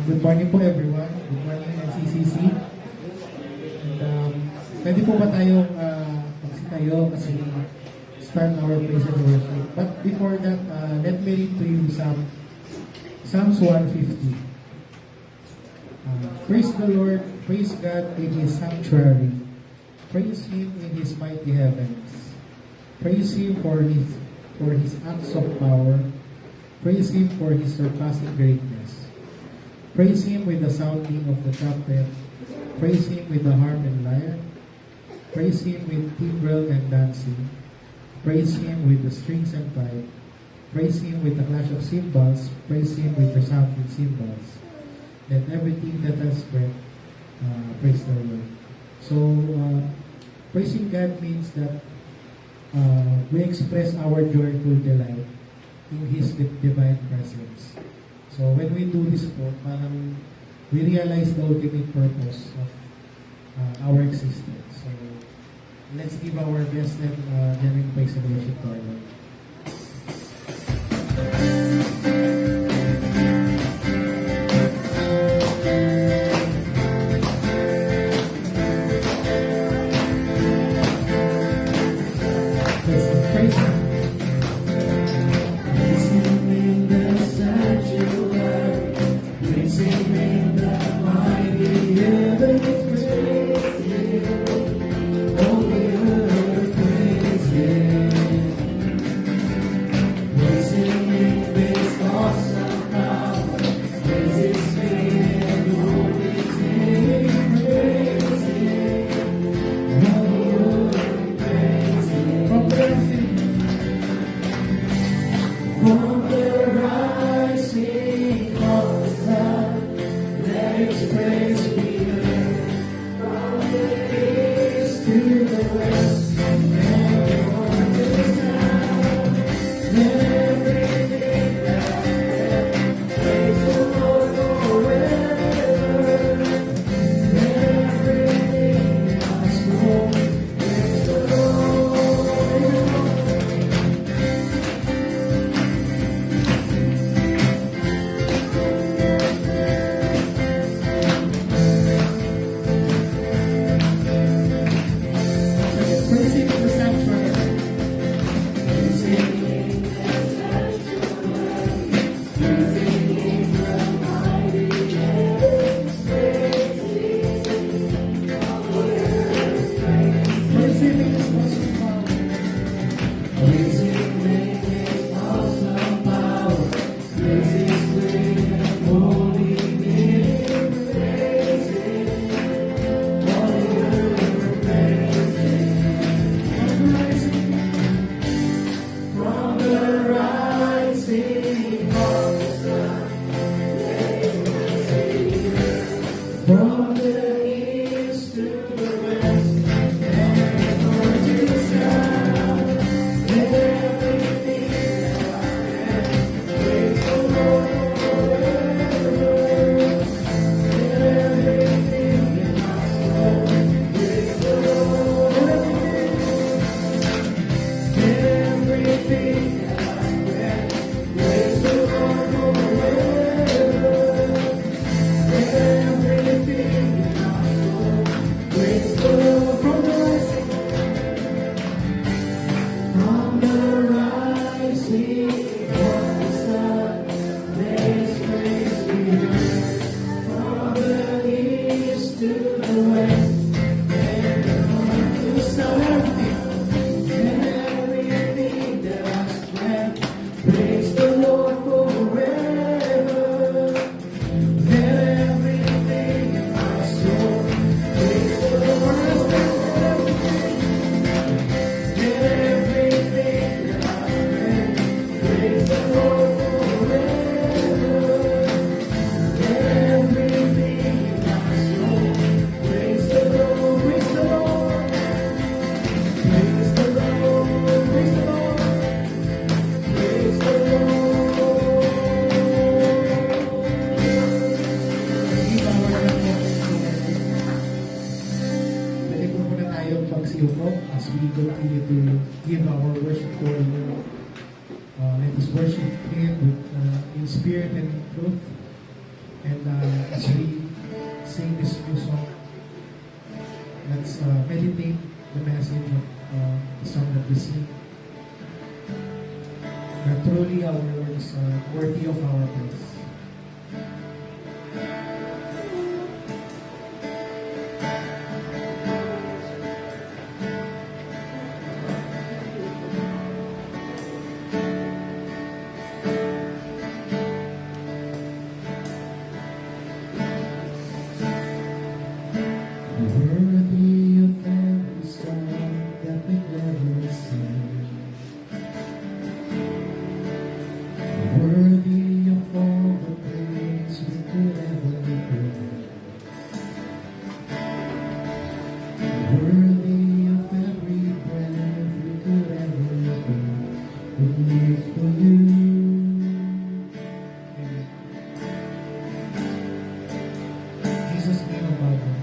Good morning po everyone. Good morning, NCCC. And, pwede po ba tayong magsitayo kasi start our praise and worship. But before that, let me read to you Psalms 150. Praise the Lord, praise God in His sanctuary. Praise Him in His mighty heavens. Praise Him for His acts of power. Praise Him for His surpassing greatness. Praise Him with the sounding of the trumpet. Praise Him with the harp and lyre. Praise Him with timbrel and dancing. Praise Him with the strings and pipe. Praise Him with the clash of cymbals. Praise Him with resounding cymbals. Let everything that has breath praise the Lord. So, praising God means that we express our joyful delight in His divine presence. So when we do this po, parang we realize the ultimate purpose of our existence. So let's give our best and genuine praise and worship to our Lord. Let's praise Him. As we continue to give our worship to our Lord, let us worship Him with, in spirit and in truth. And as we sing this new song, let's meditate the message of the song that we sing. That truly our Lord is worthy of our praise. Worthy of every song that we ever sing. Worthy of all the praise we could ever bring. Worthy of every breath we could ever bring. We live for you. Amen. Jesus' name above all.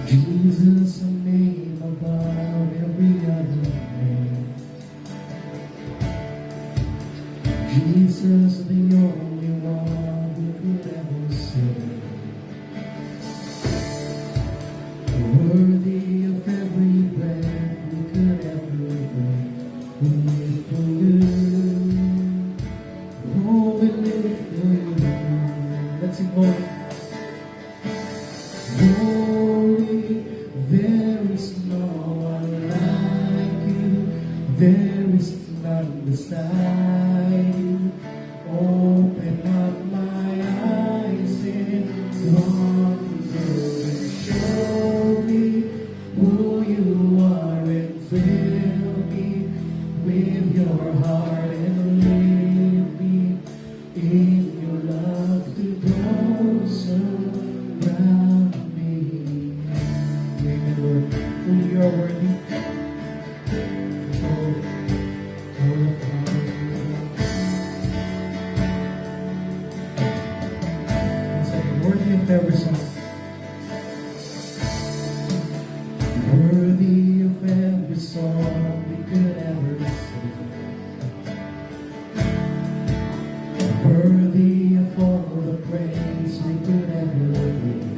Jesus, a name above every other name. Jesus, the only one who could ever save. Worthy of every breath we could ever bring. We live for you. Oh, we live for you. Let's sing more. Holy, there is no one like you. There is none beside you. Open up my eyes and wonder and show me who you are and fill me with your heart and lead me in your love to go surround me. Amen, Lord. Truly you are worthy. Worthy of every song. Worthy of every song we could ever sing. Worthy of all the praise we could ever bring.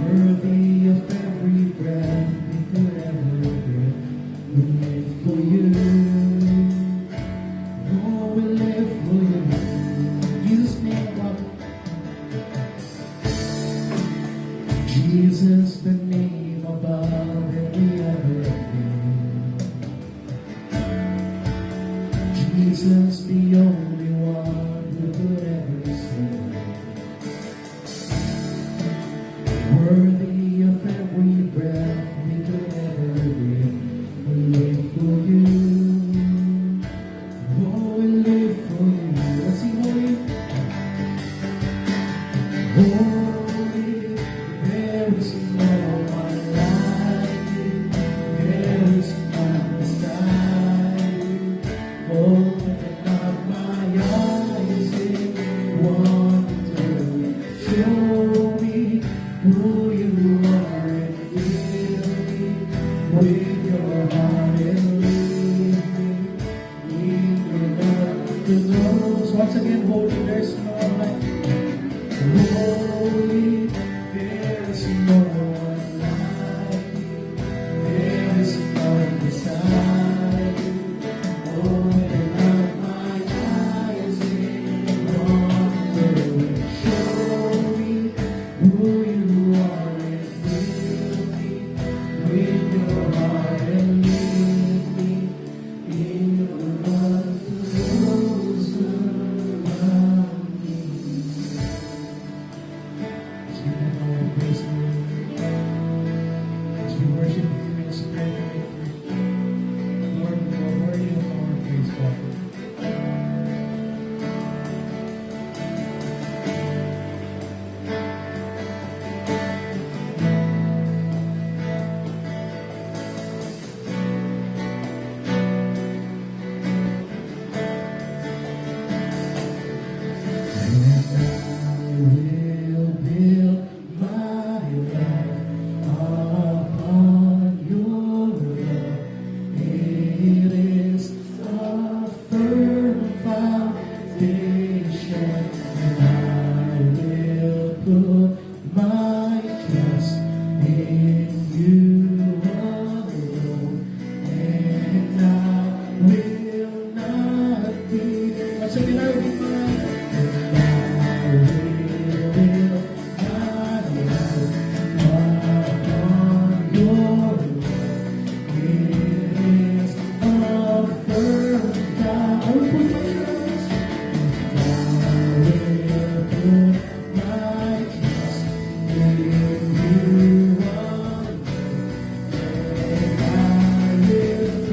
Worthy of every breath we could ever bring. We live for you. Oh, we live for you. Jesus' name, God.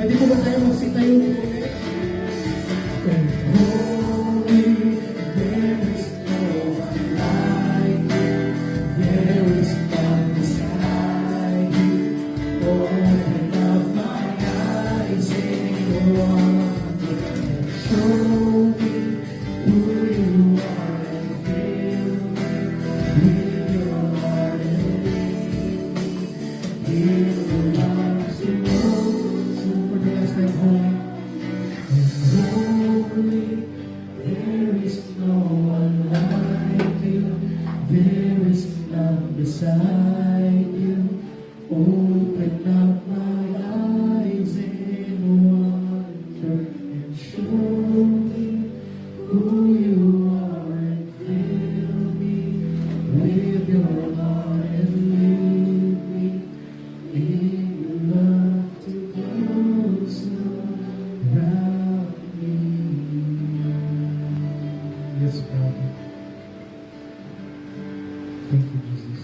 Pwede po ba tayo magsitayo po ulit? Holy, there is no one like you. There is none beside you. Open up my eyes in wonder and show me who you are and fill me with your heart and lead me. Here belongs to those who protest their home. Holy, there is no one like you. There is none beside you. Open up my eyes in wonder and show me who you are and fill me with your heart and lead me in your love to those around me. Yes, God. Thank you, Jesus.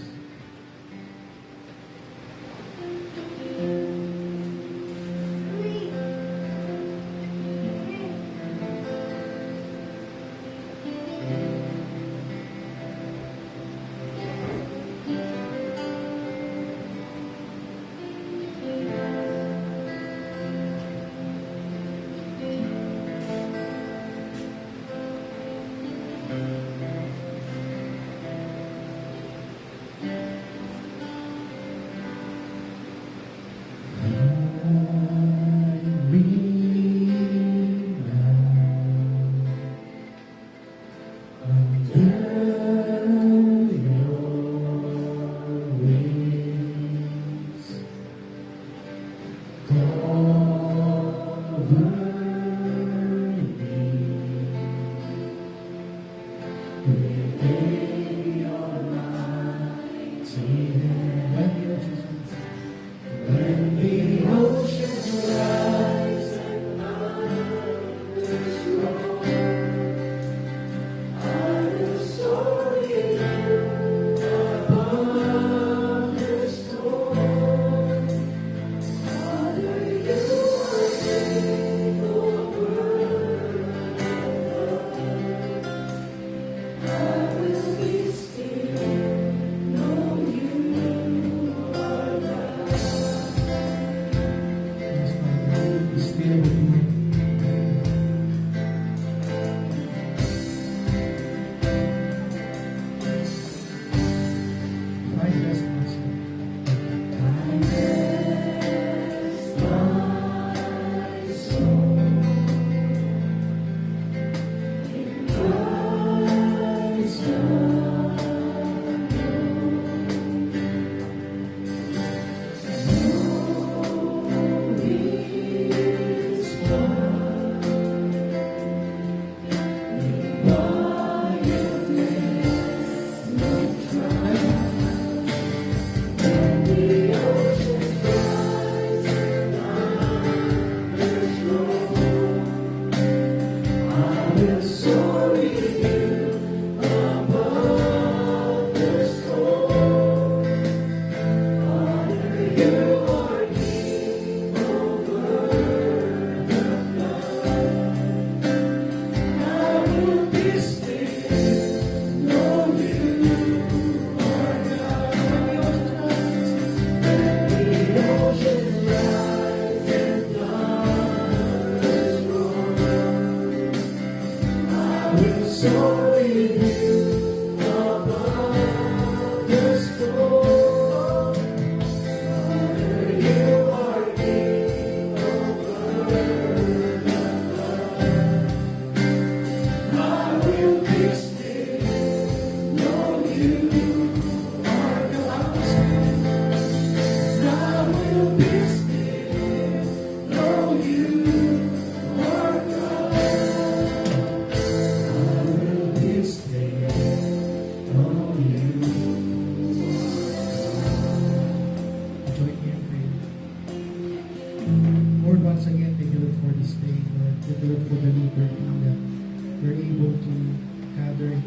gather in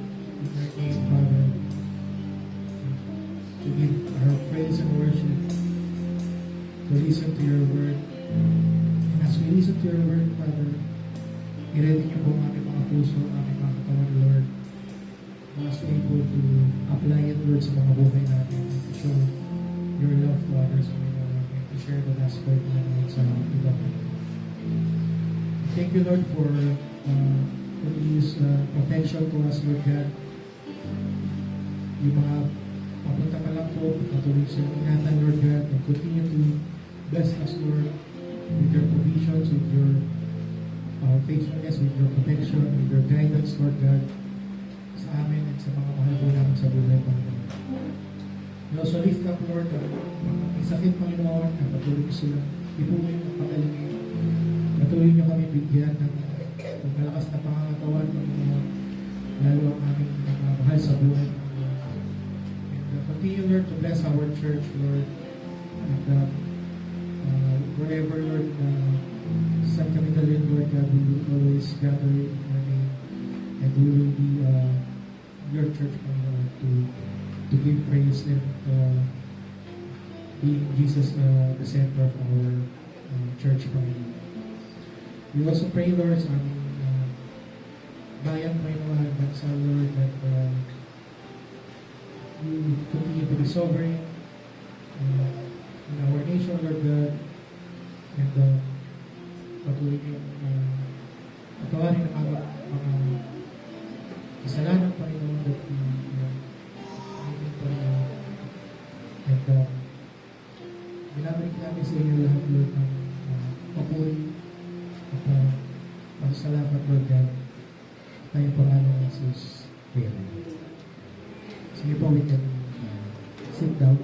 your name, Father, to give our praise and worship, to listen to your word. And as we listen to your word, Father, i-ready niyo po ang aming mga puso, ang aming mga katawan, Lord. Mas able to apply it, Lord, sa mga buhay natin, and to show your love to others, Lord, and to share the gospel namin sa iba. Thank you, Lord, for His protection to us, Lord God. Yung mga papunta pa lang po, patuloy sa ingatan, Lord God, and continue to bless us, Lord, with your provisions, with your faithfulness, with your protection, with your guidance, Lord God, sa amin at sa mga mahal po namin sa buhay, Panginoon. We also lift up, Lord, ang mga may sakit, Panginoon, na patuloy ko silang ipunin ng pagalingin. Patuloy niyo kami bigyan ng malakas na pangangatawan, Panginoon, lalo ang aming mga mahal sa buhay, Panginoon. And continue, Lord, to bless our church, Lord, and wherever, Lord, saan kami dalhin, Lord God, we will always gather in your name, and we will be your church, Panginoon, to give praise and being Jesus the center of our church, Panginoon. We also pray, Lord, sa aming bayan, Panginoon, bansa, Lord, that you continue to be sovereign in our nation, Lord God, and patuloy yung patawarin ng mga kasalanan, Panginoon, that we and binabalik namin sa inyo lahat, Lord, ng papuri at pasalamat, Lord God, tayo pangalan ng Jesus. Amen. Sige po, we can sit down.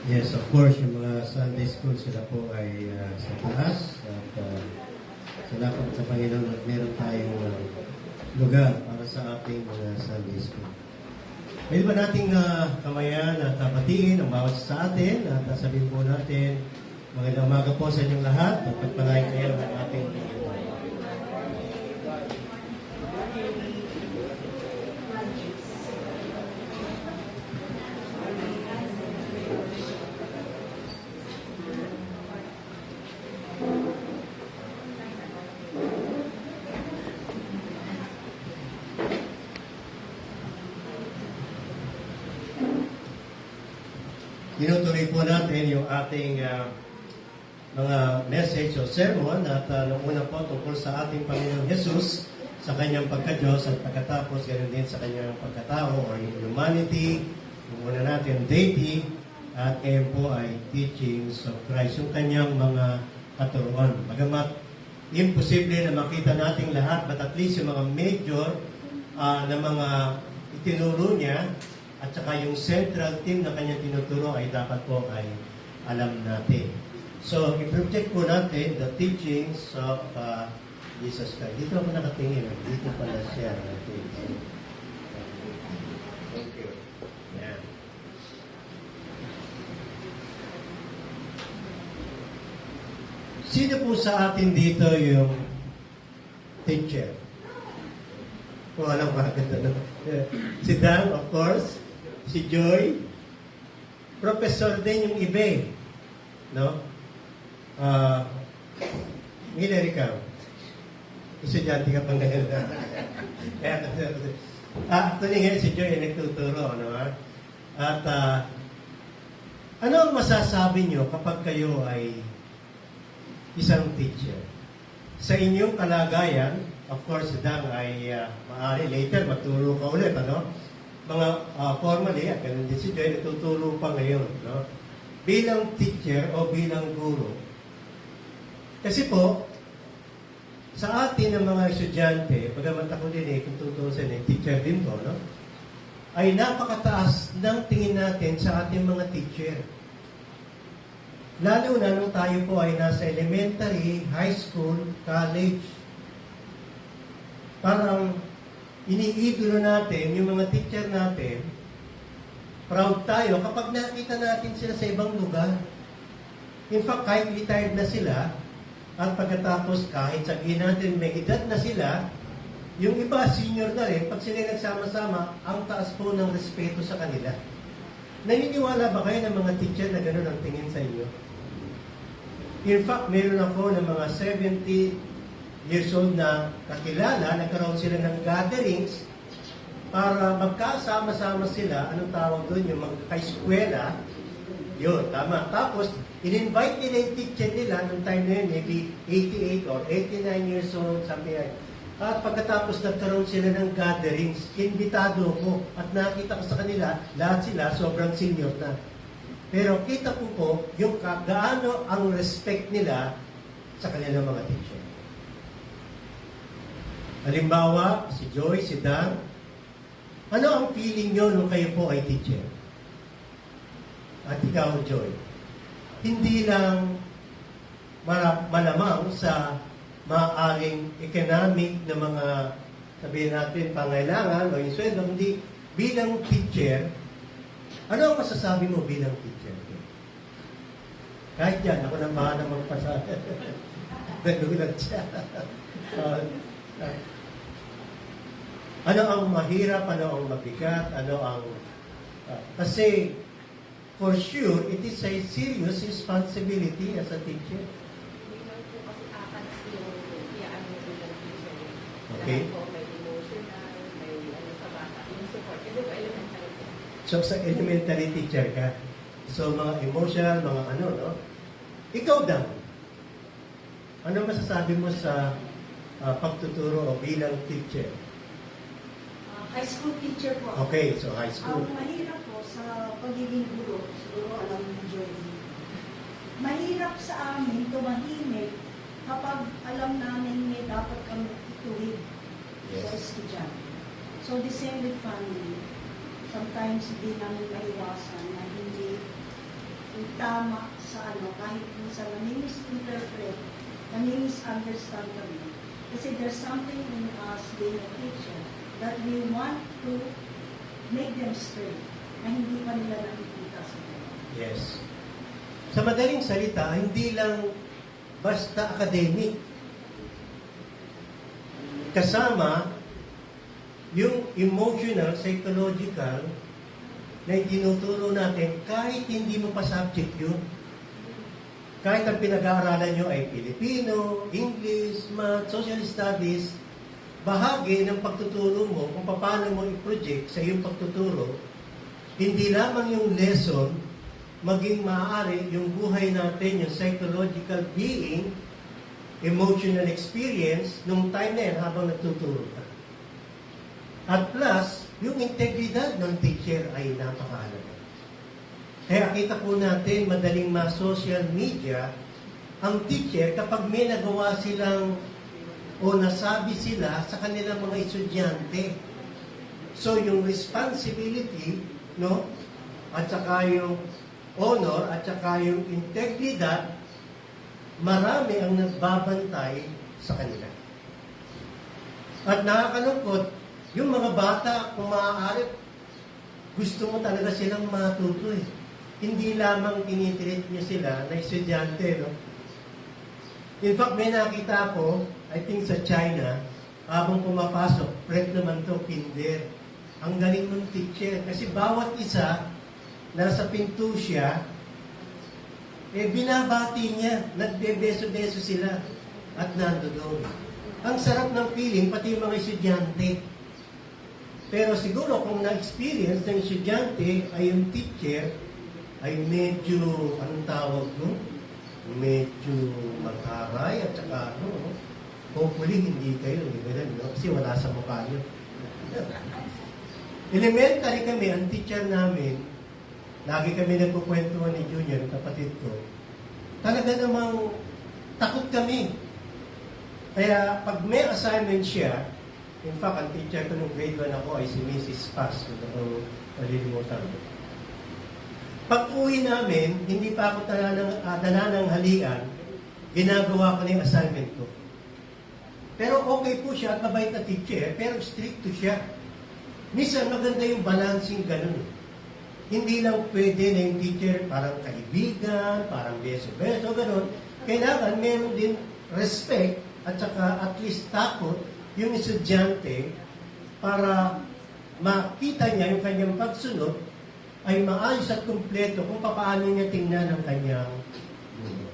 Yes, of course, yung mga Sunday school sila po ay sa taas at salamat sa Panginoon at meron tayong lugar para sa ating mga Sunday school. Pwede ba nating kamayan at batiin ang bawat sa atin at sabihin po natin magandang umaga po sa inyong lahat at pagpalain kayo ng ating Panginoon. Tinutuloy po natin yung ating mga message o sermon at nung una po tungkol sa ating Panginoong Jesus sa kanyang pagka-Diyos at pagkatapos ganoon din sa kanyang pagkatao o humanity, yung una natin deity at ngayon po ay teachings of Christ, yung kanyang mga katuruan. Bagamat imposible na makita nating lahat, but at least yung mga major na mga itinuro niya at saka yung central theme na kanya tinuturo ay dapat po ay alam natin. So, i-project po natin the teachings of Jesus Christ. Dito ako nakatingin. Dito pala siya. Thank you. Yan. Sino po sa atin dito yung teacher? Kung alam bakit ano. Si Dan, of course. Si Joy. Professor din yung iba. No? Miller, ikaw. Estudyante ka pang ngayon. Actually ngayon si Joy ay nagtuturo. No? At ano ang masasabi nyo kapag kayo ay isang teacher? Sa inyong kalagayan, of course, Dan ay maaari later maturo ka ulit, ano? Mga formally, at ganun din si Joy, natuturo pa ngayon, no? Bilang teacher o bilang guro. Kasi po, Sa atin ng mga estudyante, bagamat ako din kung tutusin teacher din ko, no? Ay napakataas ng tingin natin sa ating mga teacher. Lalo na nung tayo po ay nasa elementary, high school, college. Parang iniidolo natin yung mga teacher natin. Proud tayo kapag nakita natin sila sa ibang lugar. In fact, kahit retired na sila, at pagkatapos kahit sabihin natin may edad na sila, yung iba senior na rin, pag sila nagsama-sama, ang taas po ng respeto sa kanila. Naniniwala ba kayo ng mga teacher na gano'n ang tingin sa inyo? In fact, meron ako ng mga 70 years old na kakilala, nagkaroon sila ng gatherings para magkasama-sama sila, anong tawag doon, yung magka-eskwela, yun, tama. Tapos, in-invite nila yung teacher nila nung time na yun, maybe 88 or 89 years old, something like that. At pagkatapos nagkaroon sila ng gatherings, imbitado ko at nakita ko sa kanila, lahat sila sobrang senior na. Pero kita ko po yung gaano ang respect nila sa kanilang mga teacher. Halimbawa, si Joy, si Dan, ano ang feeling nyo nung kayo po ay teacher? At ikaw, Joy, hindi lang malamang sa maaaring economic na mga, sabihin natin, pangailangan o yung sweldo, hindi bilang teacher, ano ang masasabi mo bilang teacher? Kahit yan, ako nang bahala magpasa. Nagulat siya. Ano ang mahirap, ano ang mabigat, ano ang... kasi, for sure, it is a serious responsibility as a teacher. Okay. So, sa elementary teacher ka, so mga emotional, mga ano, no? Ikaw daw, ano masasabi mo sa pagtuturo o bilang teacher? High school teacher po. Okay, so high school. Ang mahirap po sa pagiging guro, siguro alam mo Joy. Mahirap sa amin tumahimik kapag alam namin may dapat kami ituwid sa estudyante. So the same with family. Sometimes hindi namin maiwasan na hindi tama sa ano, kahit minsan nami-misinterpret, nami-misunderstand kami. Kasi there's something in us being a teacher that we want to make them straight na hindi pa nila nakikita sa kanila. Yes. Sa madaling salita, hindi lang basta academic. Kasama yung emotional, psychological na itinuturo natin kahit hindi mo pa subject yun. Kahit ang pinag-aaralan nyo ay Filipino, English, Math, Social Studies, bahagi ng pagtuturo mo kung paano mo i-project sa iyong pagtuturo, hindi lamang yung lesson, maging maaari yung buhay natin, yung psychological being, emotional experience, nung time na yan habang nagtuturo ka. At plus, yung integridad ng teacher ay napakahalaga. Kaya kita po natin, madaling ma-social media, ang teacher, kapag may nagawa silang o nasabi sila sa kanilang mga estudyante. So, yung responsibility, no? At saka yung honor, at saka yung integridad, marami ang nagbabantay sa kanila. At nakakalungkot, yung mga bata, kung maaari, gusto mo talaga silang matuto eh. Hindi lamang tinitreat niyo sila na estudyante, no? In fact, may nakita ko, I think sa China, habang pumapasok, prep naman to, kinder. Ang galing ng teacher. Kasi bawat isa, nasa pinto siya, binabati niya, nagbebeso-beso sila, at nandoon. Ang sarap ng feeling, pati yung mga estudyante. Pero siguro kung na-experience ng estudyante ay yung teacher, ay medyo, anong tawag no? Medyo mataray at saka ano, hopefully hindi kayo, no? Kasi wala sa mukha yun. Elementary kami, ang teacher namin, lagi kami nagkukwentuhan ni Junior, kapatid ko, talaga namang takot kami. Kaya pag may assignment siya, in fact, ang teacher ko nung grade 1 ako ay si Mrs. Paz, kung ako malilimutan. Pag uwi namin, hindi pa ako nanananghalian, ginagawa ko na yung assignment ko. Pero okay po siya at mabait na teacher, pero stricto siya. Minsan maganda yung balancing ganun. Hindi lang pwede na yung teacher parang kaibigan, parang beso-beso, ganun. Kailangan meron din respect at saka at least takot yung estudyante para makita niya yung kanyang pagsunod ay maayos at kumpleto kung paano niya tingnan ang kanyang mundo.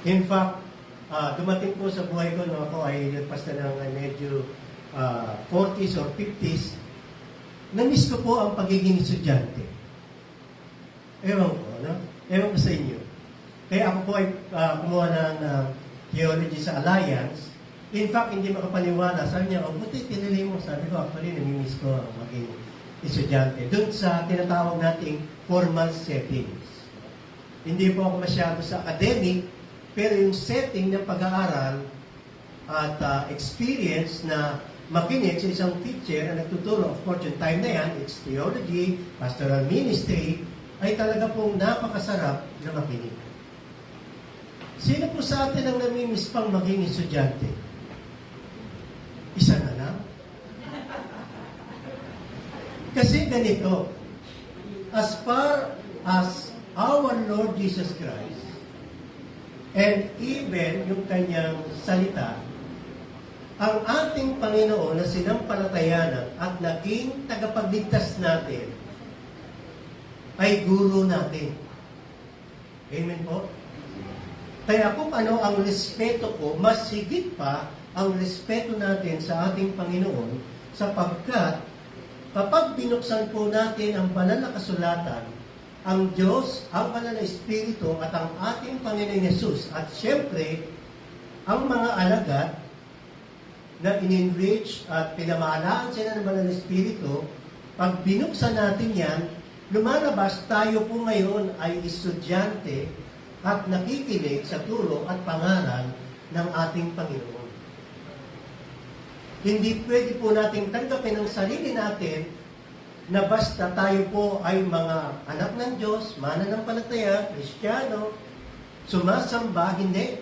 In fact, dumating po sa buhay ko nung ako ay nagpas na ng medyo 40s or 50s, na-miss ko po ang pagiging estudyante. Ewan ko, no? Ewan ko sa inyo. Kaya ako po ay kumuha ng theology sa Alliance. In fact, hindi makapaniwala. Sabi niya, buti tinili mo. Sabi ko, actually, nami-miss ko ang maging estudyante. Doon sa tinatawag nating formal settings. Hindi po ako masyado sa academic, pero yung setting ng pag-aaral at experience na makinig sa isang teacher na nagtuturo, of course, yung time na yan, it's theology, pastoral ministry, ay talaga pong napakasarap na makinig. Sino po sa atin ang namimiss pang maging estudyante? Isa na lang. Kasi ganito, as far as our Lord Jesus Christ, and even yung kanyang salita, ang ating Panginoon na sinampalatayanan at naging tagapagligtas natin ay guro natin. Amen po? Kaya kung ano ang respeto ko, mas higit pa ang respeto natin sa ating Panginoon sapagkat kapag binuksan po natin ang banal na kasulatan, ang Diyos, ang banal na Espiritu at ang ating Panginoon Yesus at siyempre, ang mga alagad na in-enrich at pinamahalaan sila ng banal na Espiritu, pag binuksan natin yan, lumalabas tayo po ngayon ay estudyante at nakikinig sa turo at pangaral ng ating Panginoon. Hindi pwede po natin tanggapin ang sarili natin na basta tayo po ay mga anak ng Diyos, mananampalataya, Kristiyano, sumasamba, hindi.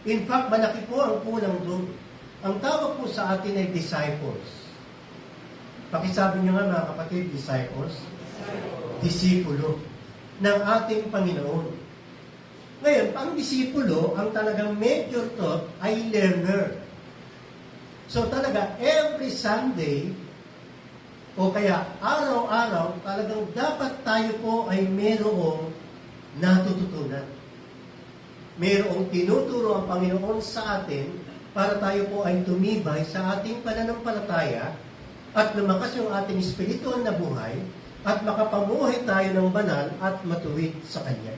In fact, malaki po ang kulang doon. Ang tawag po sa atin ay disciples. Pakisabi nyo nga mga kapatid, disciples. Disipulo ng ating Panginoon. Ngayon, pang disipulo, ang talagang major thought ay learner. So talaga, every Sunday, o kaya araw-araw, talagang dapat tayo po ay mayroong natututunan. Mayroong tinuturo ang Panginoon sa atin para tayo po ay tumibay sa ating pananampalataya at lumakas yung ating espiritual na buhay at makapamuhay tayo ng banal at matuwid sa Kanya.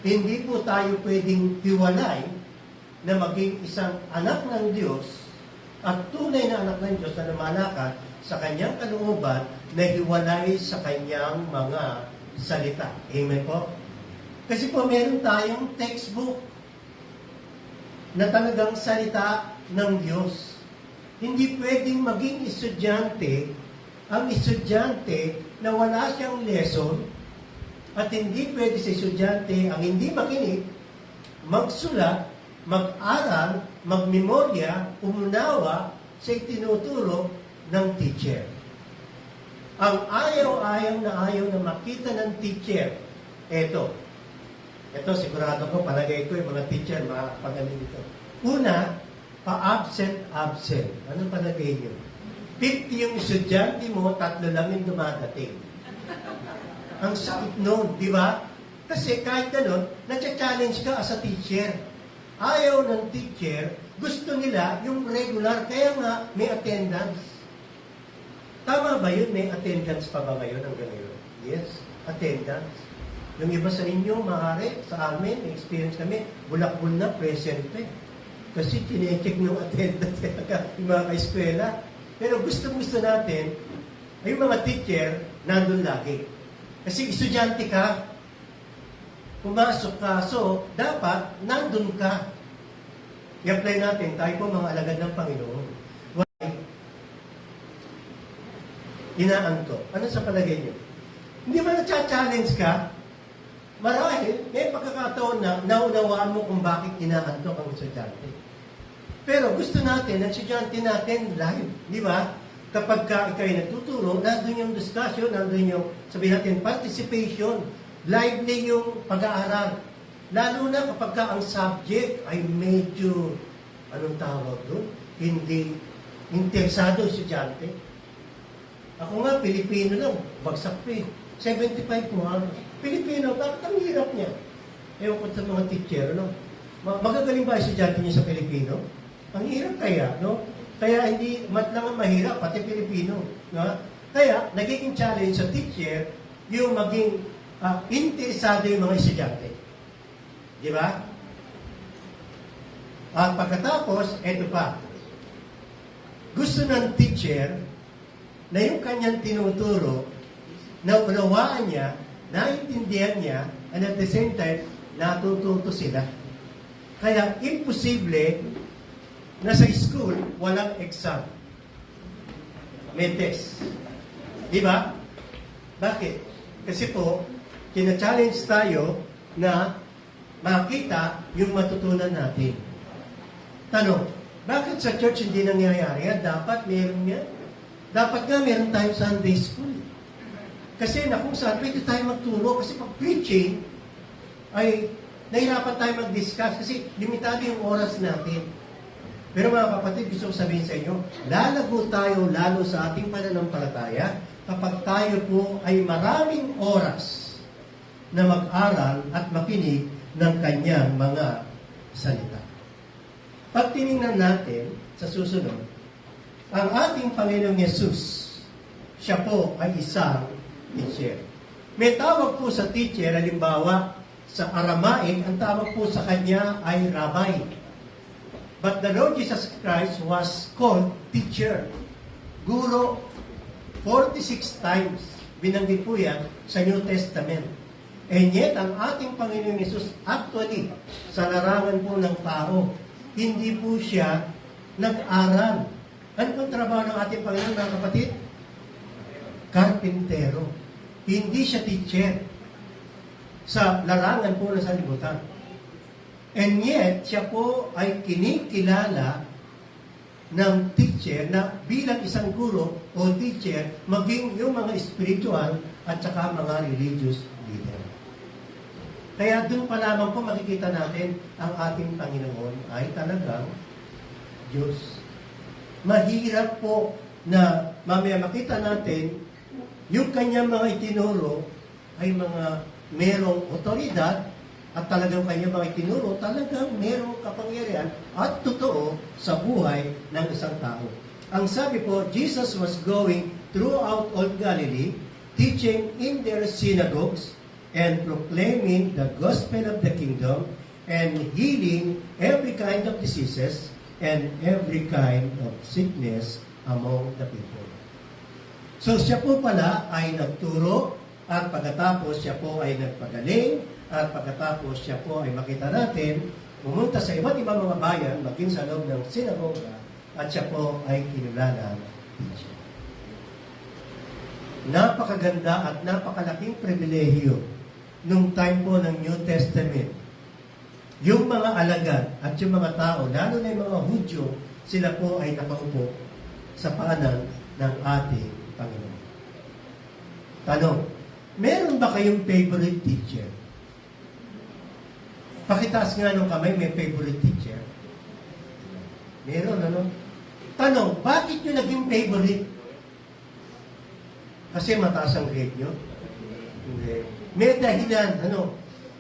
Hindi po tayo pwedeng hiwalay na maging isang anak ng Diyos at tunay na anak ng Diyos na lumalakad sa Kanyang kalooban na hiwalay sa Kanyang mga salita. Amen po? Kasi po meron tayong textbook na talagang salita ng Diyos. Hindi pwedeng maging estudyante ang estudyante na wala siyang lesson at hindi pwede sa estudyante ang hindi makinig, magsulat, mag-aral, magmemorya, umunawa sa itinuturo ng teacher. Ang ayaw-ayaw na makita ng teacher, ito sigurado ko, palagay ko yung mga teacher, makakapagaling ito. Una, pa-absent. Anong palagay nyo? 50 yung estudyante mo, 3 lang yung dumadating. Ang sakit nun, di ba? Kasi kahit ganun, na-challenge ka as a teacher. Ayaw ng teacher, gusto nila yung regular, kaya nga may attendance. Tama ba yun? May attendance pa ba ngayon hanggang ngayon? Yes, attendance. Yung iba sa inyo, maaari, sa amin, may experience kami, bulak-bul na, presente. Kasi tinecheck ng attendance yung mga ka-eskwela. Pero gusto natin, ay yung mga teacher, nandun lagi. Kasi estudyante ka, pumasok ka, so dapat nandun ka. i-apply natin, tayo po mga alagad ng Panginoon. Why? Inaanto. Ano sa palagay niyo? Hindi ba na-challenge ka? Marahil, may pagkakataon na naunawaan mo kung bakit inaantok ang estudyante. Pero gusto natin, ang estudyante natin live, di ba? Kapag ikaw ay nagtuturo, nandun yung discussion, nandun yung, sabihin natin, participation, lively yung pag-aaral. Lalo na kapag ang subject ay medyo, anong tawag doon? Hindi interesado estudyante. Ako nga, Pilipino lang, bagsak pa 75 mo, Pilipino, bakit ang hirap niya? Ewan ko sa mga teacher, no? Magagaling ba estudyante niya sa Pilipino? Ang hirap kaya, no? Kaya hindi, mat lang ang mahirap, pati Pilipino. No? Kaya, nagiging challenge sa teacher, yung maging interesado yung mga estudyante. Di ba? At pagkatapos, eto pa. Gusto ng teacher na yung kanyang tinuturo, na unawaan niya, naintindihan niya, and at the same time, natututo sila. Kaya, imposible na sa school, walang exam. May test. Di ba? Bakit? Kasi po, kina-challenge tayo na makita yung matutunan natin. Tanong, bakit sa church hindi nangyayari yan? Dapat meron yan. Dapat nga meron tayong Sunday school. Kasi na kung saan pwede tayo magturo kasi pag preaching ay nahirapan tayo mag-discuss kasi limitado yung oras natin. Pero mga kapatid, gusto ko sabihin sa inyo, lalago tayo lalo sa ating pananampalataya kapag tayo po ay maraming oras na mag-aral at makinig ng kanyang mga salita. Pag tinignan natin sa susunod, ang ating Panginoong Yesus, siya po ay isang teacher. May tawag po sa teacher, halimbawa, sa Aramaic, ang tawag po sa kanya ay rabbi. But the Lord Jesus Christ was called teacher. Guro, 46 times. Binanggit po yan sa New Testament. And yet, ang ating Panginoong Yesus, actually, sa larangan po ng tao, hindi po siya nag-aral. Ano pong trabaho ng ating Panginoon, mga kapatid? Karpintero. Hindi siya teacher sa larangan po ng sanlibutan. And yet, siya po ay kinikilala ng teacher na bilang isang guro o teacher, maging yung mga spiritual at saka mga religious leader. Kaya doon pa lamang po makikita natin ang ating Panginoon ay talagang Diyos. Mahirap po na mamaya makita natin yung kanyang mga itinuro ay mga merong otoridad at talagang kanyang mga itinuro talagang merong kapangyarihan at totoo sa buhay ng isang tao. Ang sabi po, Jesus was going throughout all Galilee, teaching in their synagogues and proclaiming the gospel of the kingdom and healing every kind of diseases and every kind of sickness among the people. So siya po pala ay nagturo at pagkatapos siya po ay nagpagaling at pagkatapos siya po ay makita natin pumunta sa iba't ibang mga bayan maging sa loob ng sinagoga at siya po ay kinulala ng teacher. Napakaganda at napakalaking pribilehyo nung time po ng New Testament. Yung mga alagad at yung mga tao, lalo na yung mga Hudyo, sila po ay nakaupo sa paanan ng ating Panginoon. Tanong, meron ba kayong favorite teacher? Pakitaas nga nung kamay, may favorite teacher. Meron, ano? Tanong, bakit nyo naging favorite? Kasi mataas ang grade nyo? Hindi. May dahilan, ano?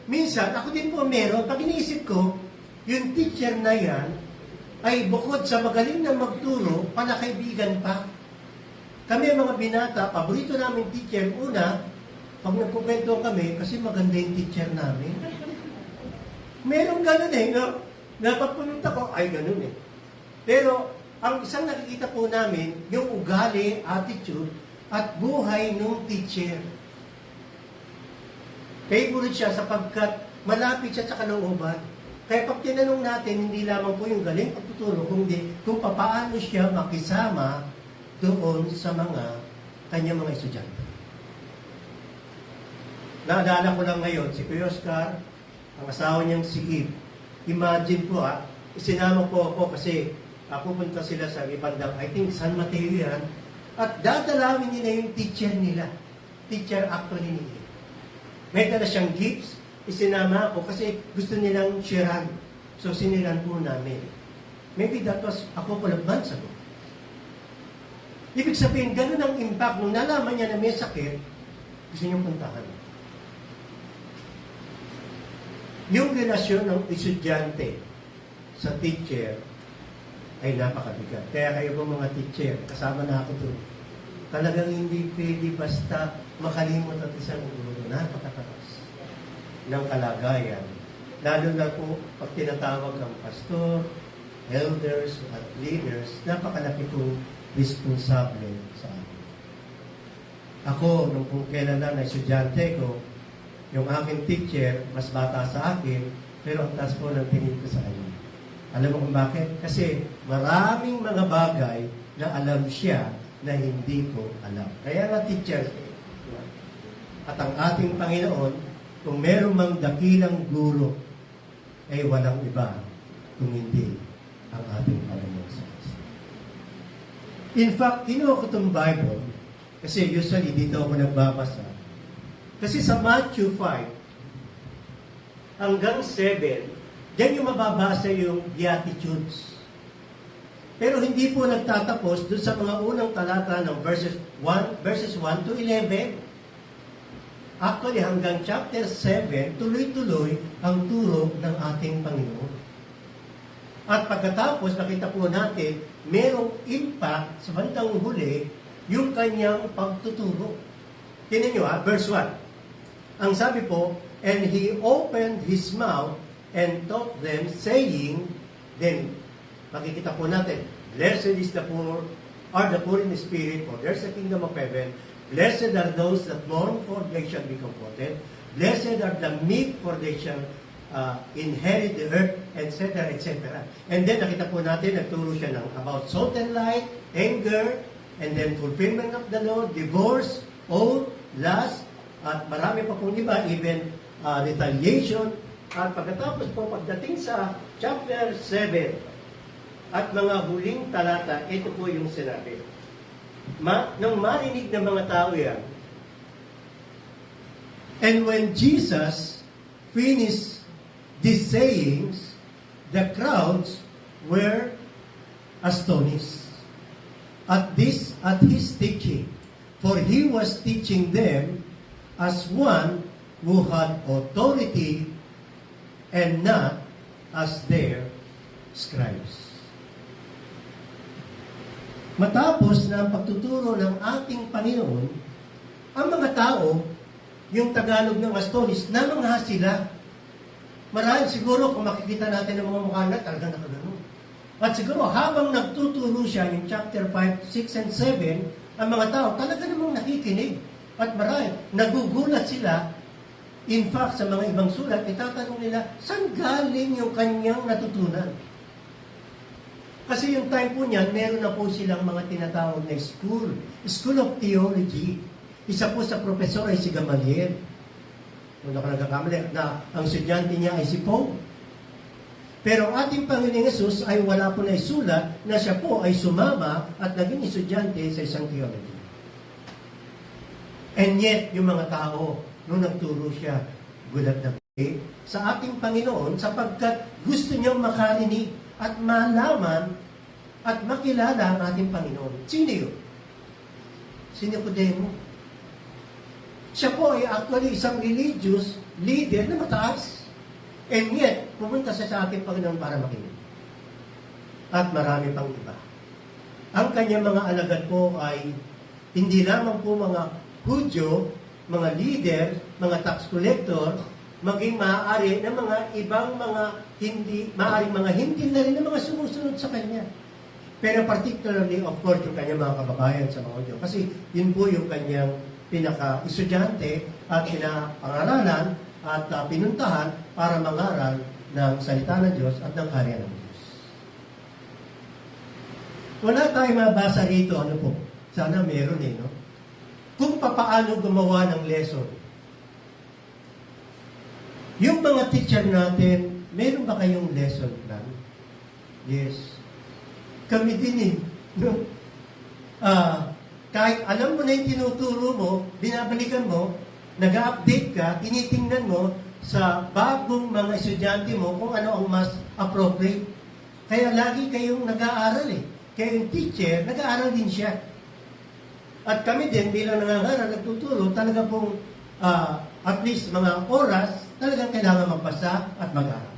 Minsan, ako din po meron, pag iniisip ko, yung teacher na yan, ay bukod sa magaling na magturo, panakaibigan pa. Kami mga binata, paborito namin teacher, una, pag nagkukwento kami, kasi maganda yung teacher namin. Meron ganun eh, no? Dapat pumunta ko, ay ganun eh. Pero, ang isang nakikita po namin, yung ugali, attitude, at buhay ng teacher. Favorite siya sapagkat malapit siya sa kalooban. Kaya pag tinanong natin, hindi lamang po yung galing pagtuturo, kundi kung paano siya makisama doon sa mga kanyang mga estudyante. Naalala ko lang ngayon, si Kuya Oscar, ang asawa niyang si Eve. Imagine po isinama po ako kasi pupunta sila sa ibandang, I think San Mateo yan, at dadalawin nila yung teacher nila. Teacher actually nila. May dala siyang gifts, isinama ako kasi gusto nilang sharean. So siniran po namin. Maybe that was a couple of months ago. Ibig sabihin, ganun ang impact. Nung nalaman niya na may sakit, gusto niyang puntahan. Yung relasyon ng estudyante sa teacher ay napakabigat. Kaya kayo po mga teacher, kasama na ako doon. Talagang hindi pwede basta makalimot at isang guro. Napakataas ng kalagayan. Lalo na po pag tinatawag ang pastor, elders, at leaders, napakalaki pong responsable sa akin. Ako, nung kung kailan na estudyante ko, yung aking teacher, mas bata sa akin, pero ang taas po ng tingin ko sa kanya. Alam mo kung bakit? Kasi maraming mga bagay na alam siya na hindi ko alam. Kaya nga teacher, at ang ating Panginoon, kung meron mang dakilang guro, ay walang iba kung hindi ang ating Panginoon sa Kristo. In fact, kinuha ko itong Bible, kasi usually dito ako nagbabasa. Kasi sa Matthew 5 hanggang 7, diyan yung mababasa yung Beatitudes. Pero hindi po nagtatapos doon sa mga unang talata ng verses 1 to 11. Actually, hanggang chapter 7, tuloy-tuloy ang turo ng ating Panginoon. At pagkatapos, nakita po natin, merong impact sa bandang huli yung kanyang pagtuturo. Tingnan nyo verse 1. Ang sabi po, and he opened his mouth and taught them, saying, then, makikita po natin, blessed is the poor, are the poor in the spirit, for there's the kingdom of heaven. Blessed are those that mourn, for they shall be comforted. Blessed are the meek, for they shall inherit the earth, etc., etc. And then, nakita po natin, nagturo siya ng about salt and light, anger, and then fulfillment of the law, divorce, oath, lust, at marami pa pong iba, even retaliation. At pagkatapos po, pagdating sa chapter 7 at mga huling talata, ito po yung sinabi. Nang marinig ng mga tao yan, and when Jesus finished these sayings, the crowds were astonished at his teaching, for he was teaching them as one who had authority and not as their scribes. Matapos na ang pagtuturo ng ating Panginoon, ang mga tao, yung Tagalog ng astonished, namangha sila. Marahil siguro kung makikita natin ang mga mukha na, talagang nakagano. At siguro habang nagtuturo siya yung chapter 5, 6, and 7, ang mga tao talaga namang nakikinig. At marahil, nagugulat sila. In fact, sa mga ibang sulat, itatanong nila, saan galing yung kanyang natutunan? Kasi yung time po niyan, meron na po silang mga tinatawag na School of Theology. Isa po sa professor ay si Gamaliel. Kung ako nagkakamali, na ang estudyante niya ay si Paul. Pero ating Panginoong Yesus ay wala po na isulat na siya po ay sumama at naging estudyante sa isang theology. And yet, yung mga tao, nung nagturo siya, gulat na sa ating Panginoon sapagkat gusto niyang makarinig at malaman at makilala ang ating Panginoon. Sino yun? Si Nicodemo. Siya po ay actually isang religious leader na mataas. And yet, pumunta siya sa ating Panginoon para makinig. At marami pang iba. Ang kanyang mga alagad po ay hindi lamang po mga Hudyo, mga leader, mga tax collector, maging maaari ng mga ibang mga maaaring mga hindi na rin ng mga sumusunod sa kanya. Pero particularly, of course, yung kanyang mga kababayan sa mga Hudyo. Kasi yun po yung kanyang pinaka-estudyante at pinapangaralan at pinuntahan para mangaral ng salita ng Diyos at ng karya ng Diyos. Wala tayong mabasa rito, ano po? Sana meron no? Kung papaano gumawa ng lesson. Yung mga teacher natin, meron ba kayong lesson plan? Yes. Kami din no? Kahit alam mo na yung tinuturo mo, binabalikan mo, nag-update ka, tinitingnan mo sa bagong mga estudyante mo kung ano ang mas appropriate. Kaya lagi kayong nag-aaral Kaya yung teacher, nag-aaral din siya. At kami din, bilang nangangaral, nagtuturo, talaga pong at least mga oras, talagang kailangan magbasa at mag-aaral.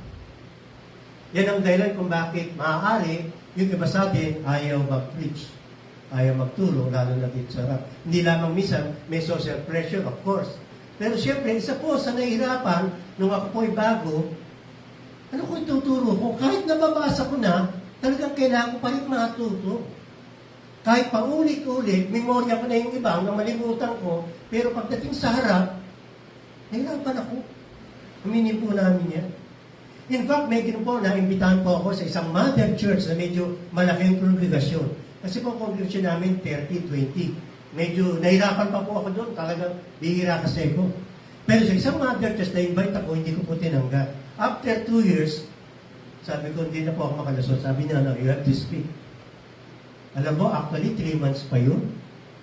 Yan ang dahilan kung bakit maaari yung iba sa atin ayaw mag-preach, ayaw magturo, lalo na dito sa harap. Hindi lamang minsan, may social pressure, of course. Pero siyempre, isa po sa nahihirapan, nung ako po'y bago, ano ko ituturo ko? Kahit nababasa ko na, talagang kailangan ko pa rin matuto. Kahit paulit-ulit, memorya ko na yung iba, na malimutan ko, pero pagdating sa harap, nahihirapan ako. Aminin po namin yan. In fact, may ginawa na, imbitahan po ako sa isang mother church na medyo malaking kongregasyon. Kasi po, kongregasyon namin, 30-20. Medyo nahirapan pa po ako doon. Talagang bihira kasi ako. Pero sa isang mother church na invite ako, hindi ko po tinanggap. After 2 years, sabi ko, hindi na po ako makalusot. Sabi niya, no, you have to speak. Alam mo, actually, 3 months pa yun.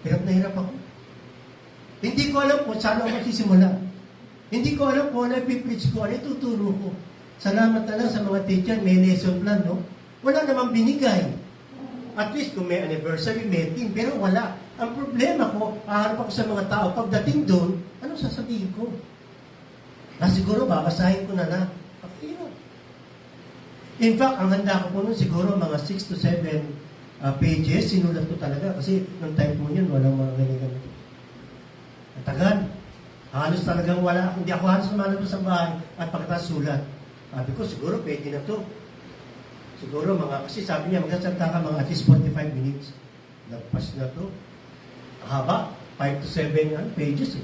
Hirap na hirap ako. Hindi ko alam kung saan ako magsisimula. Hindi ko alam kung ano ipipreach ko, ano ituturo ko. Salamat na lang sa mga teacher, may lesson plan, no? Wala namang binigay. At least kung may anniversary, may team, pero wala. Ang problema ko, haharap ako sa mga tao, pagdating doon, anong sasabihin ko? Siguro, babasahin ko na lang. Okay, yun. In fact, ang handa ko po nun, siguro mga 6 to 7 pages, sinulat ko talaga. Kasi nung time po yun, walang mga ganyan. Natagan. Halos talagang wala. Hindi ako halos lumalabas sa bahay at pagkatapos sulat. Sabi ko, siguro pwede na to. Siguro kasi sabi niya, magsasalita ka mga at least 45 minutes. Nagpas na to. Haba, 5 to 7 pages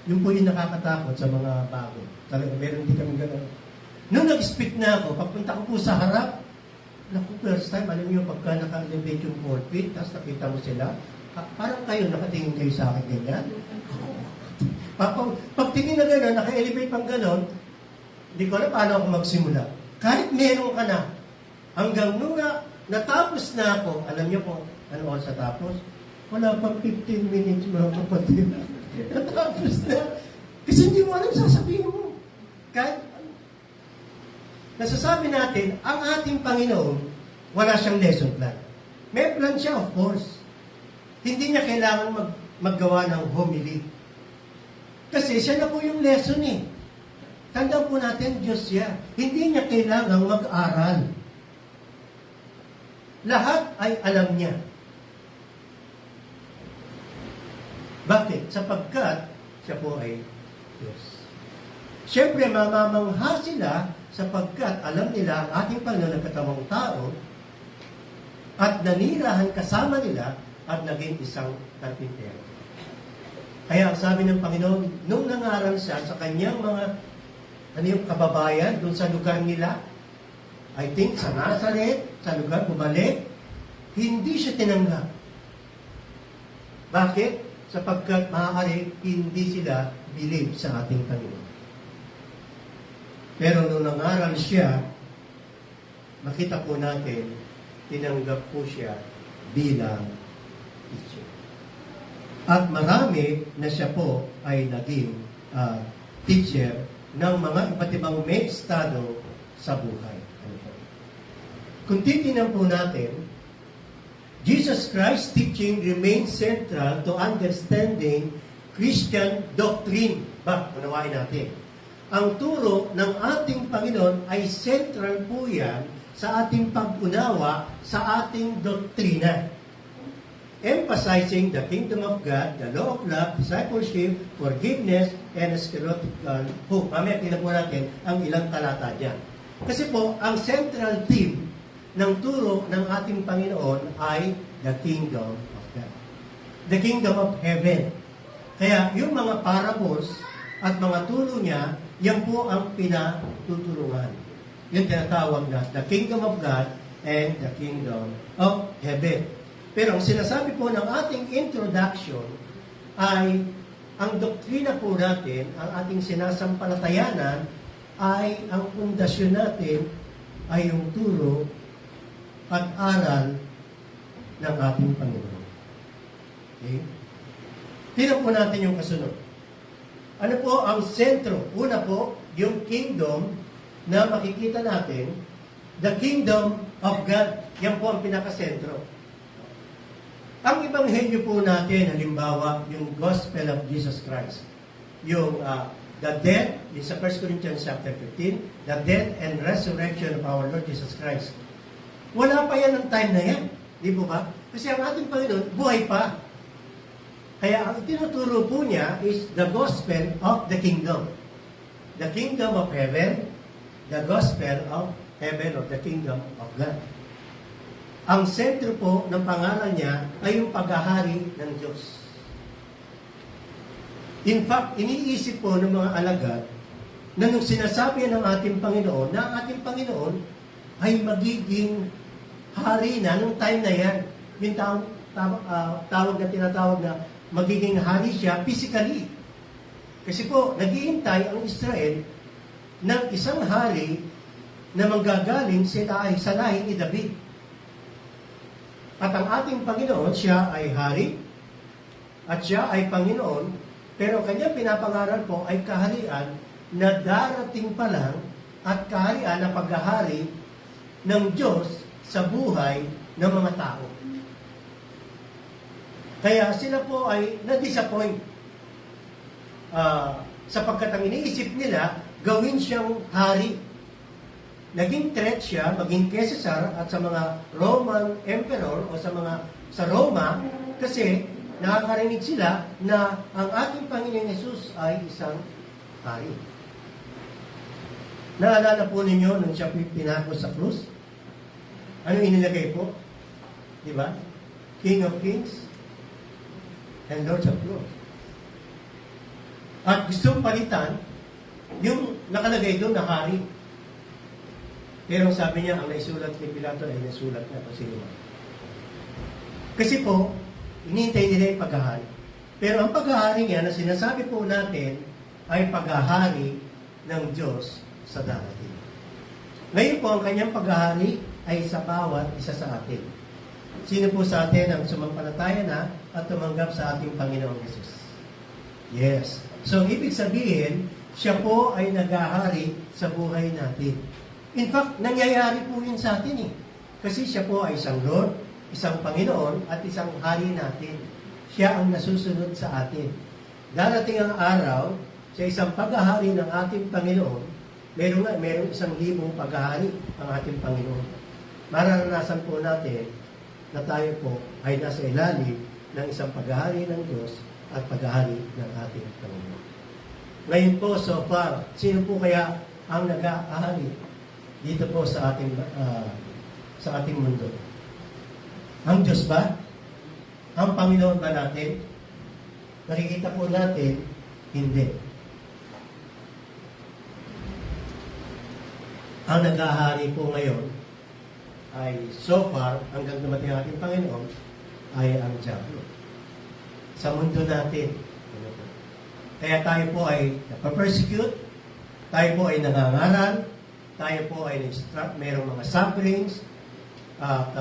Yung po yung nakakatakot sa mga bago. Talaga, meron din kami gano'n. Nung nag-speak na ako, pagpunta ko po sa harap, naku, first time, alam niyo, pagka naka-elevate yung pulpit, tapos nakita mo sila, parang kayo, nakatingin kayo sa akin ganyan. Pagtingin na gano'n, naka-elevate pang gano'n, hindi ko alam paano ako magsimula. Kahit meron ka na, hanggang nung natapos na ako, alam niyo po, ano oras natapos? Wala pang 15 minutes mga kapatid. Natapos na. Kasi hindi mo alam sasabihin mo. Kahit, nasasabi natin, ang ating Panginoon, wala siyang lesson plan. May plan siya, of course. Hindi niya kailangan maggawa ng homily. Kasi siya na po yung lesson Tandaan po natin, Diyos siya. Hindi niya kailangang mag-aral. Lahat ay alam niya. Bakit? Sapagkat siya po ay Diyos. Siyempre, mamamangha sila sapagkat alam nila ang ating Panginoon na katawang tao at nanirahan kasama nila at naging isang karpintero. Kaya sabi ng Panginoon, nung nangaral siya sa kanyang mga kababayan doon sa lugar nila, I think sa Nazareth, sa lugar bumalik, hindi siya tinanggap. Bakit? Sapagkat maaari hindi sila believe sa ating Panginoon. Pero nung nangaral siya, makita po natin, tinanggap po siya bilang teacher. At marami na siya po ay naging teacher ng mga iba't ibang may estado sa buhay. Kung titingnan po natin, Jesus Christ's teaching remains central to understanding Christian doctrine. Unawain natin. Ang turo ng ating Panginoon ay central po yan sa ating pag-unawa sa ating doktrina. Emphasizing the kingdom of God, the law of love, discipleship, forgiveness, and eschatological hope. Mamaya tingnan po natin ang ilang talata dyan. Kasi po, ang central theme ng turo ng ating Panginoon ay the kingdom of God. The kingdom of heaven. Kaya yung mga parables at mga turo niya, yan po ang pinatutulungan. yung tinatawag na the kingdom of God and the kingdom of heaven. Pero ang sinasabi po ng ating introduction ay ang doktrina po natin, ang ating sinasampalatayanan ay ang pundasyon natin ay yung turo at aral ng ating Panginoon. Okay? Tingnan po natin yung kasunod. Ano po ang sentro? Una po, yung kingdom na makikita natin, the kingdom of God. Yan po ang pinakasentro. Ang ebanghelyo po natin, halimbawa, yung Gospel of Jesus Christ. Yung the death, yung sa 1 Corinthians chapter 15, the death and resurrection of our Lord Jesus Christ. Wala pa yan ng time na yan. Di po ba? Kasi ang ating Panginoon, buhay pa. Kaya ang tinuturo po niya is the gospel of the kingdom. The kingdom of heaven, the gospel of heaven, of the kingdom of God. Ang sentro po ng pangalan niya ay yung paghahari ng Diyos. In fact, iniisip po ng mga alagad na nung sinasabi ng ating Panginoon, na ang ating Panginoon ay magiging hari na nung time na yan. Yung tawag na tinatawag na magiging hari siya physically. Kasi po, naghihintay ang Israel ng isang hari na manggagaling sa lahi ni David. At ang ating Panginoon, siya ay hari at siya ay Panginoon, pero kanya pinapangaral po ay kaharian na darating pa lang at kaharian na paghahari ng Diyos sa buhay ng mga tao. Kaya sila po ay na-disappoint sapagkat ang iniisip nila, gawin siyang hari. Naging threat siya, maging kay Cesar at sa mga Roman Emperor o sa Roma, kasi nakakarinig sila na ang ating Panginoon Jesus ay isang hari. Naalala po ninyo nung siya pinako sa krus? Ano inilagay po? Di ba? King of Kings and Lord of Lords. At gustong palitan yung nakalagay doon na hari. Pero sabi niya, ang naisulat ni Pilato ay naisulat na kung sino man. Kasi po, inintay nila yung paghahari. Pero ang paghahari niya na sinasabi po natin ay paghahari ng Diyos sa darating. Ngayon po, ang kanyang paghahari ay sa bawat isa sa atin. Sino po sa atin ang sumampalataya na at tumanggap sa ating Panginoong Jesus? Yes. So, ibig sabihin, siya po ay naghahari sa buhay natin. In fact, nangyayari po yun sa atin eh. Kasi siya po ay isang Lord, isang Panginoon, at isang hari natin. Siya ang nasusunod sa atin. Darating ang araw, sa isang paghahari ng ating Panginoon, mayroong 1,000 paghahari ang ating Panginoon. Mararanasan po natin na tayo po ay nasa ilalim ng isang paghahari ng Diyos at paghahari ng ating Panginoon. Ngayon po, so far, sino po kaya ang nag-ahari dito po sa ating mundo? Ang Diyos ba? Ang Panginoon ba natin? Nakikita po natin, hindi. Ang nag-ahari po ngayon ay so far, hanggang dumating ang ating Panginoon, ay ang Diablo. Sa mundo natin. Kaya tayo po ay napapersecute, tayo po ay nangangaral, tayo po ay mayroong mga sufferings, at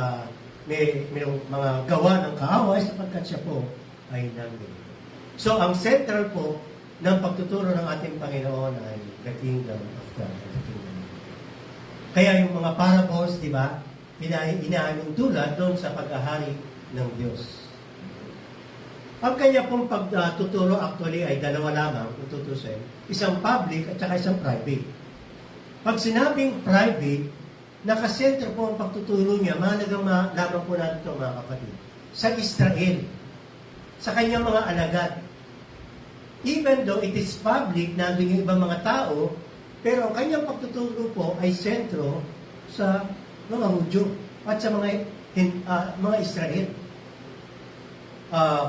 mayroong mga gawa ng kaaway sapagkat siya po ay nandun. So, ang central po ng pagtuturo ng ating Panginoon ay the kingdom of God. Kaya yung mga parables, di ba, inaaming tulad doon sa paghahari ng Diyos. Ang kanya pong pagtuturo actually ay dalawa lamang, kung tutusin. Isang public at saka isang private. Pag sinabing private, nakasentro po ang pagtuturo niya, mahalagang lamang po natin ito mga kapatid, sa Israel, sa kanyang mga alagad. Even though it is public, nandun yung ibang mga tao, pero ang kanyang pagtuturo po ay sentro sa mga Hudyo at sa mga Israel.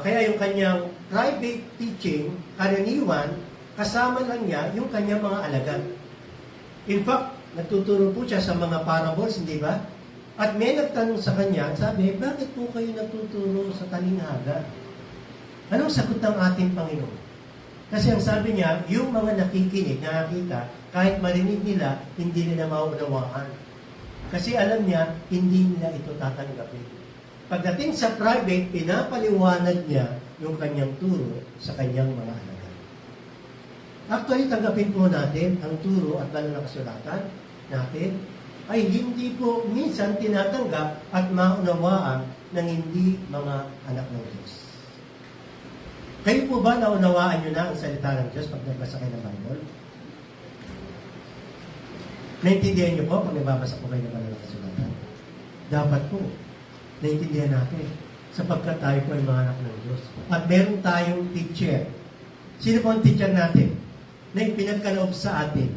Kaya yung kanyang private teaching, karaniwan, kasama lang niya yung kanyang mga alagad. In fact, nagtuturo po siya sa mga parables, hindi ba? At may nagtanong sa kanya, sabi, bakit po kayo natuturo sa talinghaga? Anong sagot ng ating Panginoon? Kasi ang sabi niya, yung mga nakikinig, nakakita, kahit marinig nila, hindi nila maunawaan. Kasi alam niya, hindi nila ito tatanggapin. Pagdating sa private, pinapaliwanag niya yung kanyang turo sa kanyang mga alagad. Actually, tanggapin po natin ang turo at banal na kasulatan natin ay hindi po minsan tinatanggap at maunawaan ng hindi mga anak ng Diyos. Kayo po ba naunawaan nyo na ang salita ng Diyos pag nagbasa kayo ng Bible? Naintindihan nyo po pag nagbabasa po kayo ng banal na kasulatan? Dapat po, naintindihan natin sapagkat tayo po ay mga anak ng Diyos. At meron tayong teacher. Sino po ang teacher natin? Na ipinagkaloob sa atin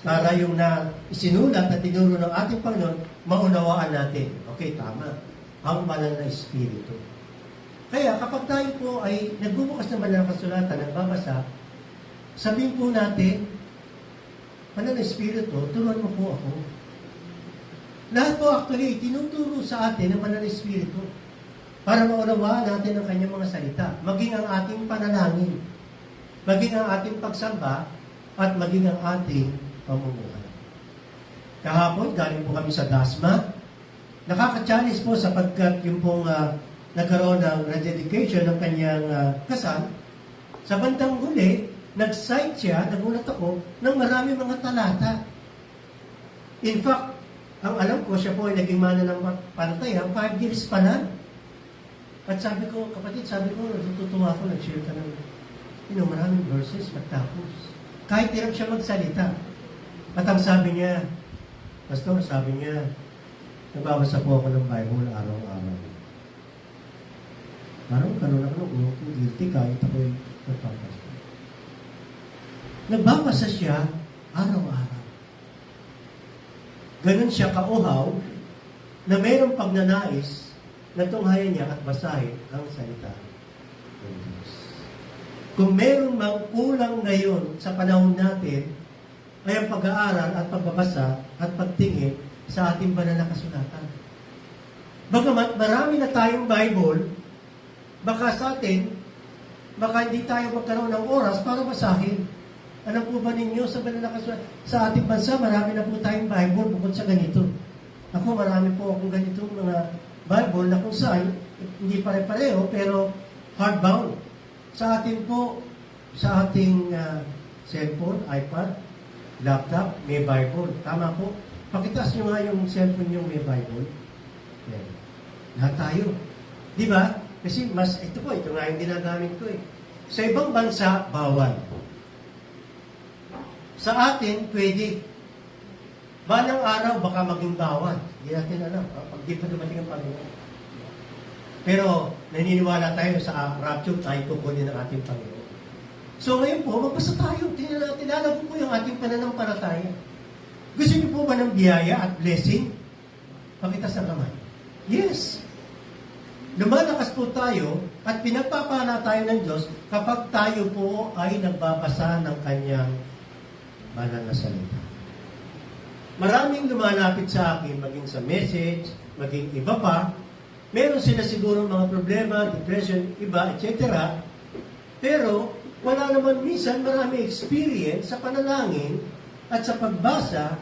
para yung na isinulat at tinuro ng ating Panginoon, maunawaan natin. Okay, tama. Ang banal na Espiritu. Kaya kapag tayo po ay nagbubukas ng banal na kasulatan, nagbabasa, sabihin po natin, banal na Espiritu, turuan mo po ako. Lahat po actually, tinuturo sa atin ng banal na Espiritu para maunawaan natin ang kanyang mga salita. Maging ang ating panalangin, maging ang ating pagsamba, at maging ang ating pamumuhay. Kahapon, galing po kami sa Dasma. Nakaka-challenge po sapagkat yung pong nagkaroon ng rededication ng kanyang kasal. Sa bandang huli, nag-cite siya, nagulat ako, ng marami mga talata. In fact, ang alam ko, siya po ay naging mana ng panatayan, 5 years pa lang. At sabi ko, kapatid, natutuwa ako, nag-share ka ng, maraming verses, matapos. Kahit hirap siya magsalita. At ang sabi niya, Pastor, sabi niya, nagbabasa po ako ng Bible araw-araw. Parang karoon ako kung guilty kahit ako'y nagpapasa. Nagbabasa siya araw-araw. Ganun siya kauhaw na mayroong pagnanais na tunghayan niya at basahin ang salita ng Diyos. Kung mayroong mang kulang ngayon sa panahon natin, ay ang pag-aaral at pagbabasa at pagtingin sa ating banal na kasulatan. Bagamat marami na tayong Bible, baka sa atin, baka hindi tayo magkaroon ng oras para basahin. Alam po ba ninyo sa banal na kasulatan? Sa ating bansa, marami na po tayong Bible bukod sa ganito. Ako, marami po akong ganitong mga Bible na kung saan, hindi pare-pareho, pero hardbound. Sa atin po, sa ating cellphone, iPad, laptop, may Bible. Tama po. Pakitaas nyo nga yung cellphone nyo may Bible. Yan. Lahat tayo. Di ba? Kasi ito nga yung ginagamit ko eh. Sa ibang bansa, bawal. Sa atin, pwede. Balang araw, baka maging bawal. Hindi natin alam. Pag di pa dumating ang Panginoon. Pero, naniniwala tayo sa rapture, tayo kukunin ng ating Panginoon. So ngayon po, magbasa tayo. Tingnan natin, alam po yung ating pananampalataya. Gusto niyo po ba ng biyaya at blessing? Pakitas ng kamay. Yes. Lumalakas po tayo at pinagpapala tayo ng Diyos kapag tayo po ay nagbabasa ng kanyang banal na salita. Maraming lumalapit sa akin, maging sa message, maging iba pa. Meron sila siguro mga problema, depression, iba, etc. Pero, wala naman minsan marami experience sa panalangin at sa pagbasa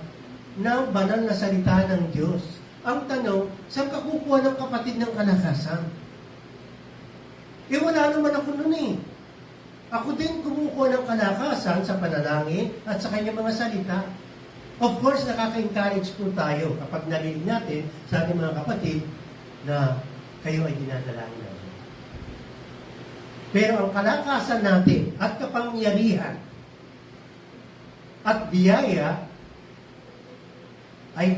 ng banal na salita ng Diyos. Ang tanong, saan ka kukuha ng kapatid ng kalakasan? Wala naman ako nun eh. Ako din kumukuha ng kalakasan sa panalangin at sa kanyang mga salita. Of course, nakaka-encourage po tayo kapag narinig natin sa ating mga kapatid na kayo ay dinadalangin natin. Pero ang kalakasan natin at kapangyarihan at biyaya ay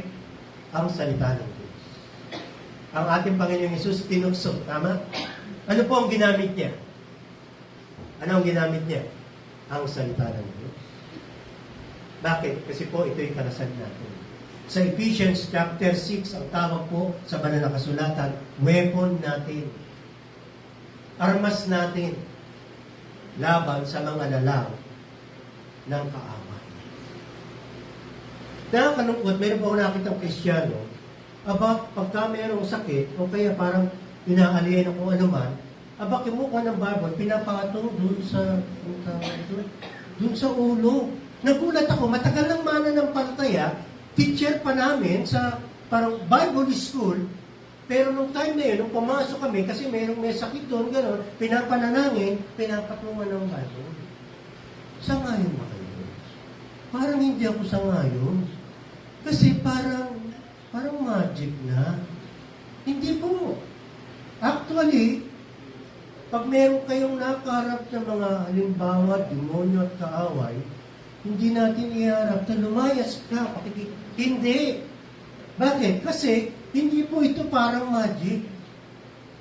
ang salita ng Diyos. Ang ating Panginoong Hesus tinukso, tama? Ano po ang ginamit niya? Ano ang ginamit niya? Ang salita ng Diyos. Bakit? Kasi po ito yung karasan natin. Sa Ephesians chapter 6, ang tawag po sa banal na kasulatan, weapon natin. Armas natin laban sa mga lalang ng kaaway. Nakakalungkot, meron po ako nakitang Kristiyano, pagka mayroong sakit, o kaya parang inaaliyan ako anuman, kimuha ng Bible, pinapatong dun sa ulo. Nagulat ako, matagal ng mananampalataya, teacher pa namin sa parang Bible school, pero nung time na yun, nung pumasok kami, kasi may sakit doon, gano'n, pinapanalangin, pinapatungan ng Bible. Sangayon ba kayo? Parang hindi ako sangayon. Kasi parang magic na. Hindi po. Actually, pag meron kayong nakaharap na mga halimbawa, demonyo at kaaway, hindi natin iharap na lumayas ka. Hindi. Bakit? Kasi hindi po ito parang magic.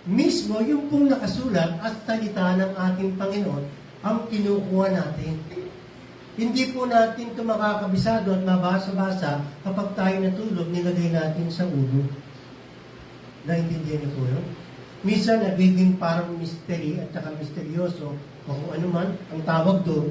Mismo, yung pong nakasulat at salita ng ating Panginoon, ang kinukuha natin. Hindi po natin ito makakabisado at mabasa-basa kapag tayo natulog, nilagay natin sa ulo. Naintindihan niyo po yun? Minsan, nagiging parang mystery at saka misteryoso o kung ano man ang tawag doon,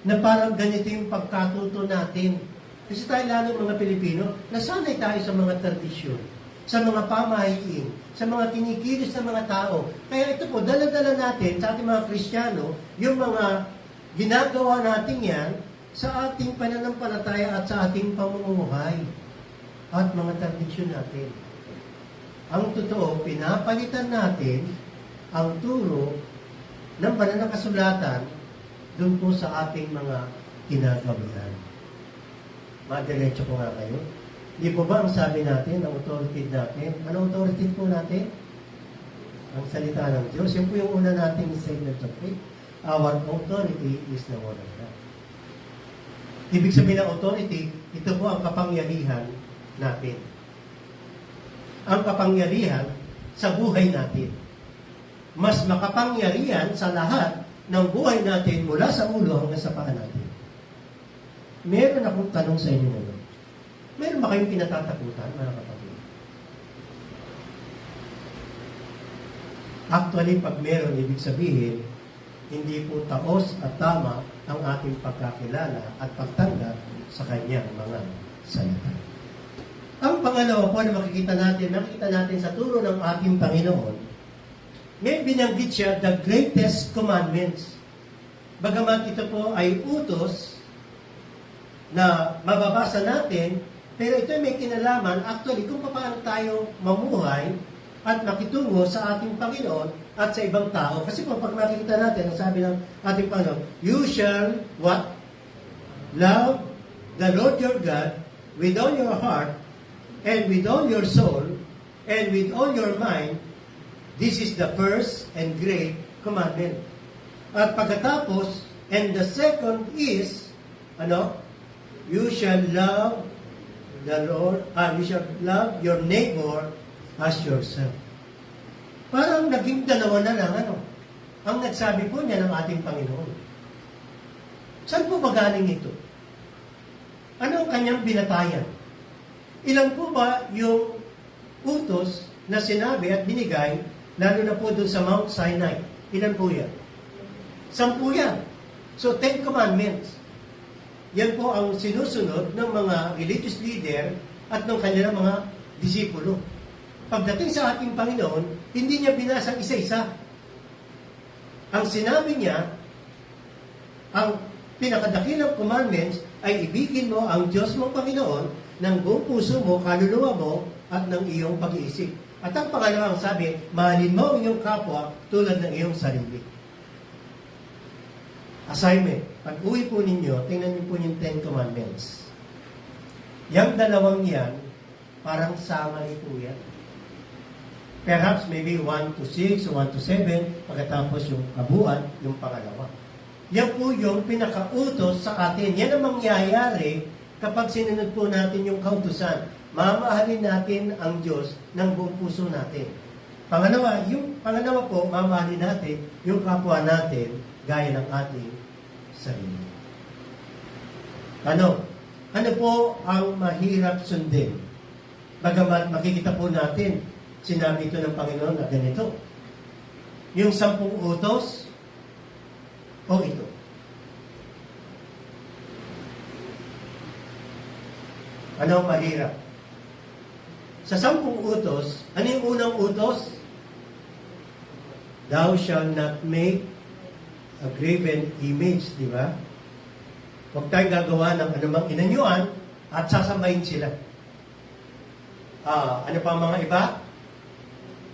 na parang ganito yung pagkatuto natin. Kasi tayo lalo mga Pilipino, nasanay tayo sa mga tradisyon, sa mga pamahiin, sa mga kinikilos ng mga tao. Kaya ito po, dala-dala natin sa ating mga Kristiyano, yung mga ginagawa natin yan sa ating pananampalataya at sa ating pamumuhay at mga tradisyon natin. Ang totoo, pinapalitan natin ang turo ng pananakasulatan doon po sa ating mga ginagawian. Madiretso po nga kayo. Di po ba ang sabi natin, ang authority natin? Ano authority po natin? Ang salita ng Diyos. Yan po yung una nating statement of faith. Our authority is the word of God. Ibig sabihin ng authority, ito po ang kapangyarihan natin. Ang kapangyarihan sa buhay natin. Mas makapangyarihan sa lahat ng buhay natin mula sa ulo hanggang sa paa natin. Meron akong tanong sa inyo ngayon. Meron ba kayong kinatatakutan, mga kapatid? Actually, pag meron, ibig sabihin, hindi po taos at tama ang ating pagkakilala at pagtanggap sa kanyang mga salita. Ang pangalawa po na makikita natin sa turo ng ating Panginoon, may binanggit siya the greatest commandments. Bagamat ito po ay utos na mababasa natin, pero ito may kinalaman actually kung paano tayo mamuhay at makitungo sa ating Panginoon at sa ibang tao. Kasi po, pag makikita natin, ang sabi ng ating Panginoon, you shall, what? Love the Lord your God with all your heart, and with all your soul, and with all your mind. This is the first and great commandment. At pagkatapos, and the second is, you shall love the Lord, you shall love your neighbor as yourself. Parang naging dalawa na lang, ang nagsabi po niya ng ating Panginoon. Saan po ba galing ito? Ano ang kanyang binatayan? Ilan po ba yung utos na sinabi at binigay, lalo na po doon sa Mount Sinai? Ilan po yan? 10 yan. So, 10 commandments. Yan po ang sinusunod ng mga religious leader at ng kanilang mga disipulo. Pagdating sa ating Panginoon, hindi niya binasang isa-isa. Ang sinabi niya, ang pinakadakilang commandments ay ibigin mo ang Diyos mong Panginoon ng buong puso mo, kaluluwa mo, at ng iyong pag-iisip. At ang pangalawang sabi, mahalin mo ang iyong kapwa tulad ng iyong sarili. Assignment. Pag uwi po ninyo, tingnan niyo po yung 10 Commandments. Yang dalawang yan, parang summary po yan. Perhaps maybe 1 to 6 o 1 to 7, pagkatapos yung kabuuan, yung pangalawa. Yan po yung pinakautos sa atin. Yan ang mangyayari kapag sinunod po natin yung kautusan. Mamahalin natin ang Diyos ng buong puso natin. Pangalawa po, mamahalin natin yung kapwa natin gaya ng ating sarili. Ano po ang mahirap sundin? Bagamat makikita po natin, sinabi ito ng Panginoon na ganito. Yung 10 utos o ito. Ano ang mahirap? Sa 10 utos, ano yung unang utos? Thou shall not make a graven image, di ba? Huwag tayo gagawa ng anumang inanyuan at sasambahin sila. Ano pa ang mga iba?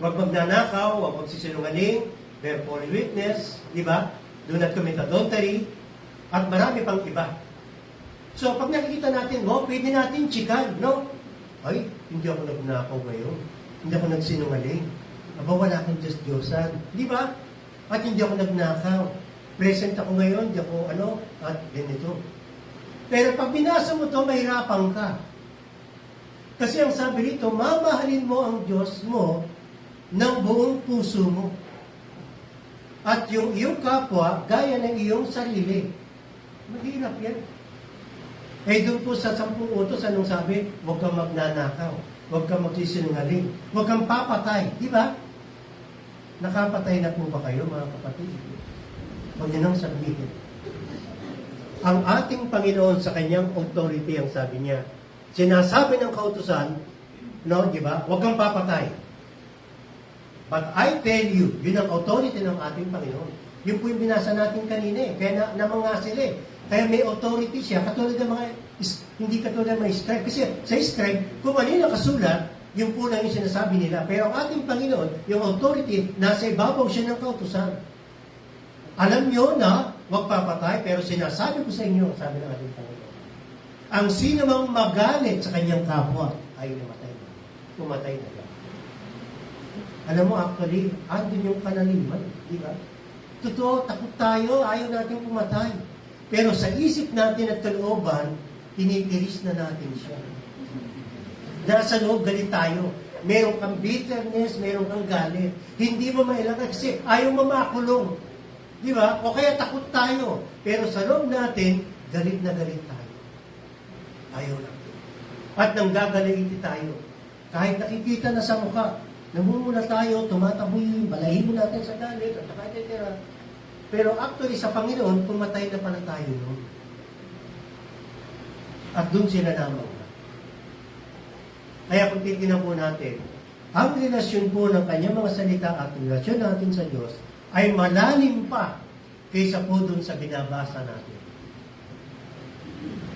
Huwag magnanakaw, huwag magsisinungaling, bear false witness, di ba? Do not commit adultery, at marami pang iba. So, pag nakikita natin, pwede natin chikan, no? Ay, hindi ako nagnakaw ngayon. Hindi ako nagsinungaling. Aba, wala kang Diyos-Diyosan. Di ba? At hindi ako nagnakaw. Present ako ngayon, hindi ako at ganito. Pero pag binasa mo to, mahirapan ka. Kasi ang sabi rito, mamahalin mo ang Diyos mo ng buong puso mo. At yung iyong kapwa, gaya ng iyong sarili. Mahirap yan. Doon po sa 10 utos, anong sabi? Huwag kang magnanakaw. Huwag kang magsisinungaling. Huwag kang papatay. Di ba? Nakapatay na po ba kayo, mga kapatid? Huwag niyo nang sabihin. Ang ating Panginoon sa kanyang authority, ang sabi niya, sinasabi ng kautusan, di ba? Huwag kang papatay. But I tell you, yun ang authority ng ating Panginoon. Yun po yung binasa natin kanina eh. Kaya namangasil eh. Kaya may authority siya, katulad ng hindi katulad ng mga scribe. Kasi sa scribe, kung ano yung nakasulat, yung po lang yung sinasabi nila. Pero ang ating Panginoon, yung authority, nasa ibabaw siya ng kautusan. Alam nyo na, huwag papatay, pero sinasabi ko sa inyo, sabi ng ating Panginoon, ang sino mang magalit sa kanyang kapwa, ay namatay na. Pumatay na lang. Alam mo, actually, andun yung kanaliman. Di ba? Totoo, takot tayo, ayaw natin pumatay. Pero sa isip natin at kalooban, tinikiris na natin siya. Nasa loob, galit tayo. Meron kang bitterness, meron kang galit. Hindi mo mailangan kasi ayaw mo makulong. Di ba? O kaya takot tayo. Pero sa loob natin, galit na galit tayo. Ayaw natin. At nanggagalaiti tayo. Kahit nakikita na sa mukha, namumula tayo, tumataboy yung balahibo natin sa galit, at etc. Pero actually, sa Panginoon, pumatay na pala tayo noon. At doon sila namang. Kaya kung titignan po natin, ang relasyon po ng kanyang mga salita at relasyon natin sa Diyos ay malalim pa kaysa po doon sa binabasa natin.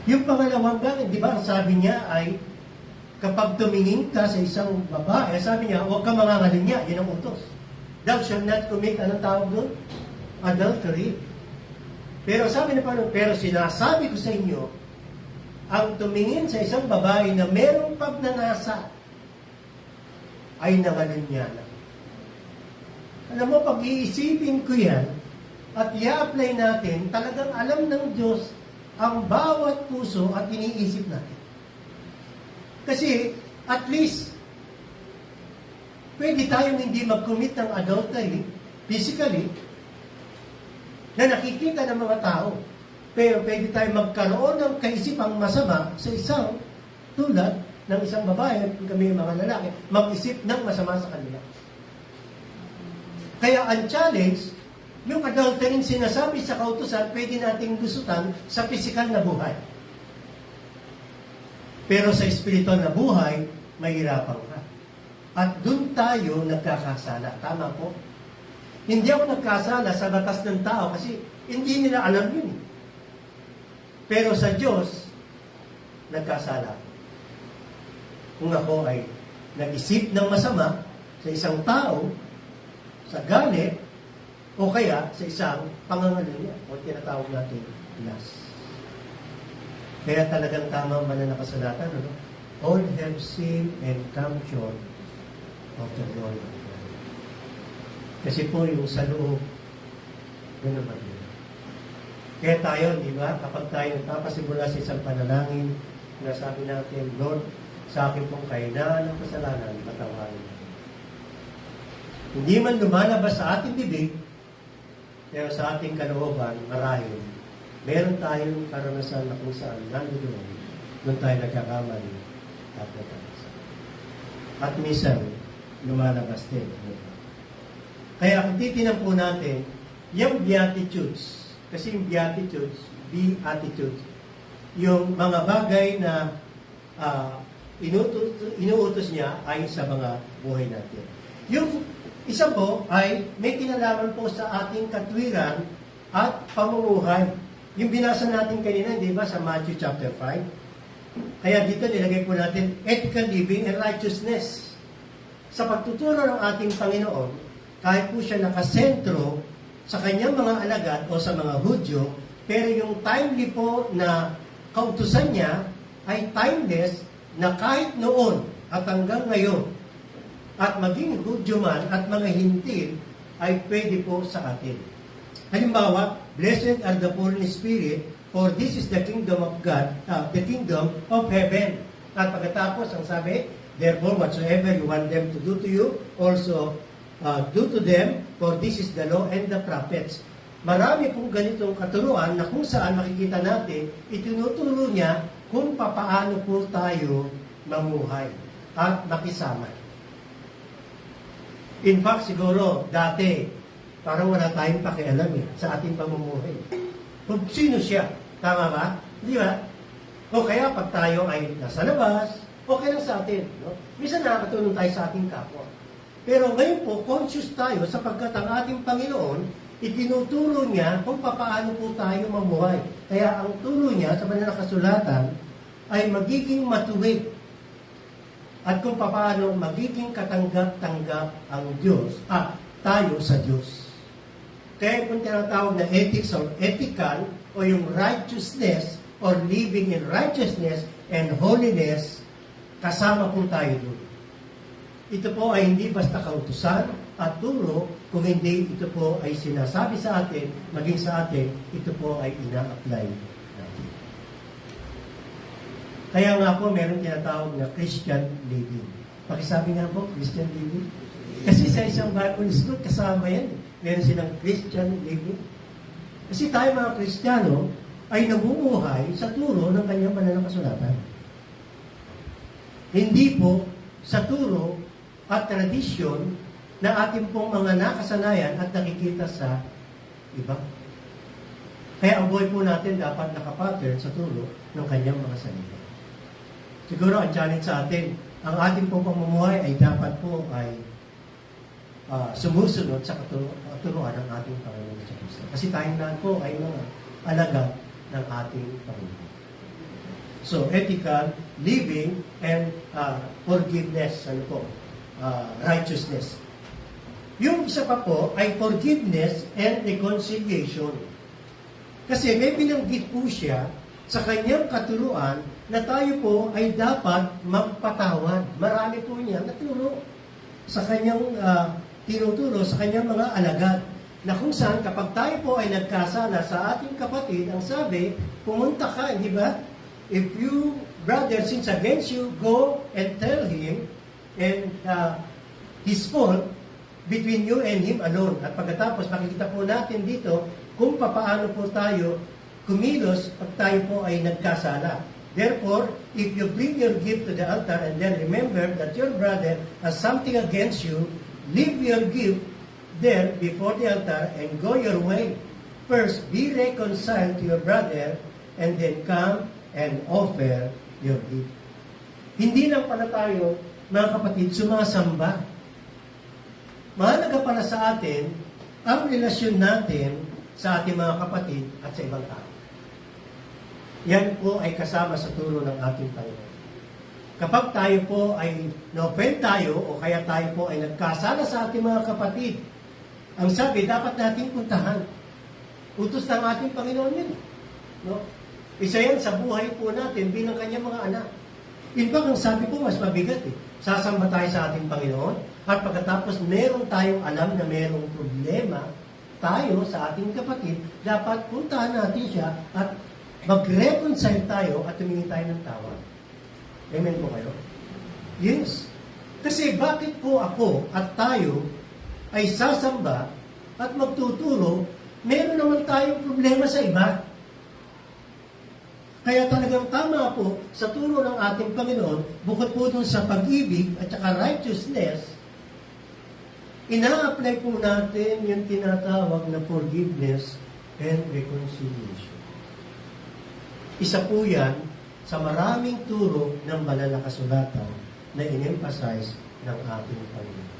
Yung pangalawang gawin, di ba, ang sabi niya ay, kapag tumingin ka sa isang babae, sabi niya, huwag ka mangangalunya, yun ang utos. Thou shalt not commit, anong tawag doon? Adultery. Pero sabi na Panginoon, pero sinasabi ko sa inyo, ang tumingin sa isang babae na merong pagnanasa ay nangalunya na. Alam mo, pag-iisipin ko yan at i-apply natin, talagang alam ng Diyos ang bawat puso at iniisip natin. Kasi, at least, pwede tayong hindi mag-commit ng adultery physically na nakikita ng mga tao. Pero pwede tayong magkaroon ng kaisipang masama sa isang tulad ng isang babae at kami mga lalaki, mag-isip ng masama sa kanila. Kaya ang challenge, yung adultery sinasabi sa kautusan, pwede nating gustutan sa pisikal na buhay. Pero sa espiritual na buhay, mahirapan ka. At doon tayo nagkakasala. Tama po? Hindi ako nagkasala sa batas ng tao kasi hindi nila alam yun. Pero sa Diyos, nagkasala. Kung ako ay nag-isip ng masama sa isang tao, sa galit, o kaya sa isang pangangalunya, o tinatawag natin lust. Kaya talagang tama man na nakasalatan, ano? All have sinned and come short of the glory of God. Kasi po yung sa loob, yun naman yun. Kaya tayo, di ba, kapag tayo nagpapasimula sa isang panalangin, nasabi natin, Lord, sa akin pong kahinaan ng kasalanan, patawarin mo. Hindi man lumalabas sa ating bibig, pero sa ating kalooban, marahil, meron tayong karanasan na kung saan nandoon, doon tayo nagkakamali at nagkakasal. At minsan, lumalabas din. Kaya kung titinan po natin, yung Beatitudes, kasi yung Beatitudes, yung mga bagay na inuutos niya ay sa mga buhay natin. Yung isa po ay may kinalaman po sa ating katwiran at pamumuhay. Yung binasa natin kanina, di ba, sa Matthew chapter 5. Kaya dito nilagay po natin ethical living and righteousness. Sa pagtuturo ng ating Panginoon, kahit po siya nakasentro sa kanyang mga alagad o sa mga Hudyo, pero yung timely po na kautusan niya ay timeless na kahit noon at hanggang ngayon, at maging Hudyo man at mga Hintil ay pwede po sa atin. Halimbawa, blessed are the poor in spirit, for this is the kingdom of God, the kingdom of heaven. At pagkatapos, ang sabi, therefore, whatsoever you want them to do to you, also do to them, for this is the law and the prophets. Marami pong ganitong katuruan na kung saan makikita natin, itinuturo niya kung papaano po tayo mamuhay at makisama. In fact, siguro, dati, parang wala tayong pakialam sa ating pamumuhay. Kung sino siya, tama ba? Di ba? O kaya pag tayo ay nasa labas, okay lang sa atin. No? Minsan nakakatulong tayo sa ating kapwa. Pero ngayon po, conscious tayo sapagkat ang ating Panginoon, itinuturo niya kung paano po tayo mamuhay. Kaya ang turo niya sa mga nakasulatan ay magiging matuwid. At kung paano magiging katanggap-tanggap ang Diyos, tayo sa Diyos. Kaya kung tinatawag na ethics or ethical, o yung righteousness, or living in righteousness and holiness, kasama po tayo doon. Ito po ay hindi basta kautusan at turo, kung hindi ito po ay sinasabi sa atin, maging sa atin, ito po ay ina-apply natin. Kaya nga po, meron tinatawag na Christian living. Pakisabi nga po, Christian living. Kasi sa isang Bible school, kasama yan. Meron silang Christian living. Kasi tayo mga Kristiyano ay namumuhay sa turo ng kanyang banal na kasulatan. Hindi po sa turo at tradisyon na ating pong mga nakasanayan at nakikita sa iba. Kaya ang buhay po natin dapat nakapattern sa turo ng kanyang mga salita. Siguro ang challenge sa atin, ang ating pong pamumuhay ay dapat po ay sumusunod sa katuruan ng ating Panginoon sa Kristo. Kasi tayong lahat po ay mga alagad ng ating Panginoon. So, ethical, living, and forgiveness, righteousness. Yung isa pa po ay forgiveness and reconciliation. Kasi may binanggit po siya sa kanyang katuruan na tayo po ay dapat magpatawad. Marami po niya naturo sa kanyang tinuturo sa kanyang mga alagad na kung saan kapag tayo po ay nagkasala sa ating kapatid, ang sabi, pumunta ka, di ba? If you, brother, sins against you, go and tell him and his fault between you and him alone. At pagkatapos, makikita po natin dito kung paano po tayo kumilos pag tayo po ay nagkasala. Therefore, if you bring your gift to the altar and then remember that your brother has something against you, leave your gift there before the altar and go your way. First, be reconciled to your brother and then come and offer your gift. Hindi lang pala tayo, mga kapatid, sumasamba. Mahalaga pala sa atin ang relasyon natin sa ating mga kapatid at sa ibang tao. Yan po ay kasama sa turo ng ating Panginoon. Kapag tayo po ay na-offend tayo o kaya tayo po ay nagkasala sa ating mga kapatid, ang sabi, dapat nating puntahan. Utos ng ating Panginoon yun. No? Isa yan sa buhay po natin bilang kanyang mga anak. In fact, ang sabi po, mas mabigat Sasamba tayo sa ating Panginoon at pagkatapos meron tayong alam na merong problema tayo sa ating kapatid, dapat puntahan natin siya at mag-reconcile tayo at humingi tayo ng tawad. Amen po kayo? Yes. Kasi bakit po ako at tayo ay sasamba at magtuturo, meron naman tayong problema sa iba. Kaya talagang tama po sa turo ng ating Panginoon, bukod po dun sa pag-ibig at saka righteousness, ina-apply po natin yung tinatawag na forgiveness and reconciliation. Isa po yan sa maraming turo ng banal na kasulatan na in-emphasize ng ating Panginoon.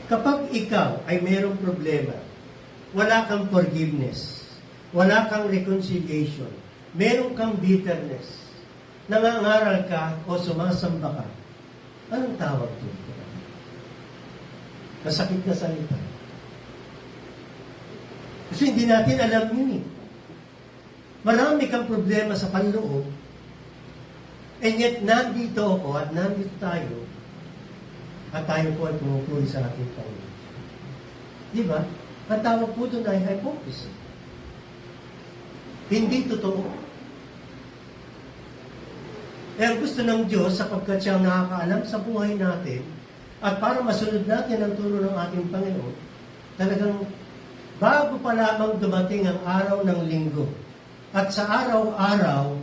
Kapag ikaw ay mayroong problema, wala kang forgiveness, wala kang reconciliation, meron kang bitterness, nangangaral ka o sumasamba ka, anong tawag doon? Masakit na salita. Kasi hindi natin alam yun eh. Marami kang problema sa panloob, and yet nandito ako at nandito tayo, at tayo po ay pumupuri sa ating Panginoon. Di ba? Ang tawag po doon ay hypocrisy. Hindi totoo. Eh, ang gusto ng Diyos, sapagkat siya ang nakakaalam sa buhay natin, at para masunod natin ang turo ng ating Panginoon, talagang bago pa lamang dumating ang araw ng linggo, at sa araw-araw,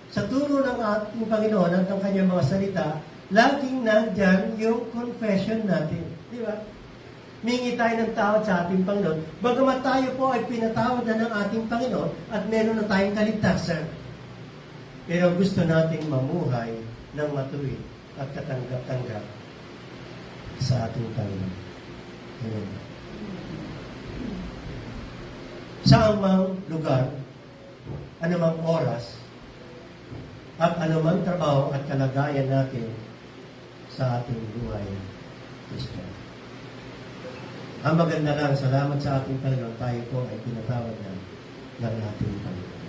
sa turo ng ating Panginoon at ng kanyang mga salita, laging nandyan yung confession natin. Di ba? Mingi tayo ng tawad sa ating Panginoon. Bagamat tayo po ay pinatawad na ng ating Panginoon at meron na tayong kaligtasan. Pero gusto nating mamuhay ng matuwid at katanggap-tanggap sa ating Panginoon. Amen. Sa amang lugar, anumang oras, at anumang trabaho at kalagayan natin sa ating buhay Kristo. Ang maganda lang, salamat sa ating Panginoon, tayo po ay pinatawad na ng ating Panginoon.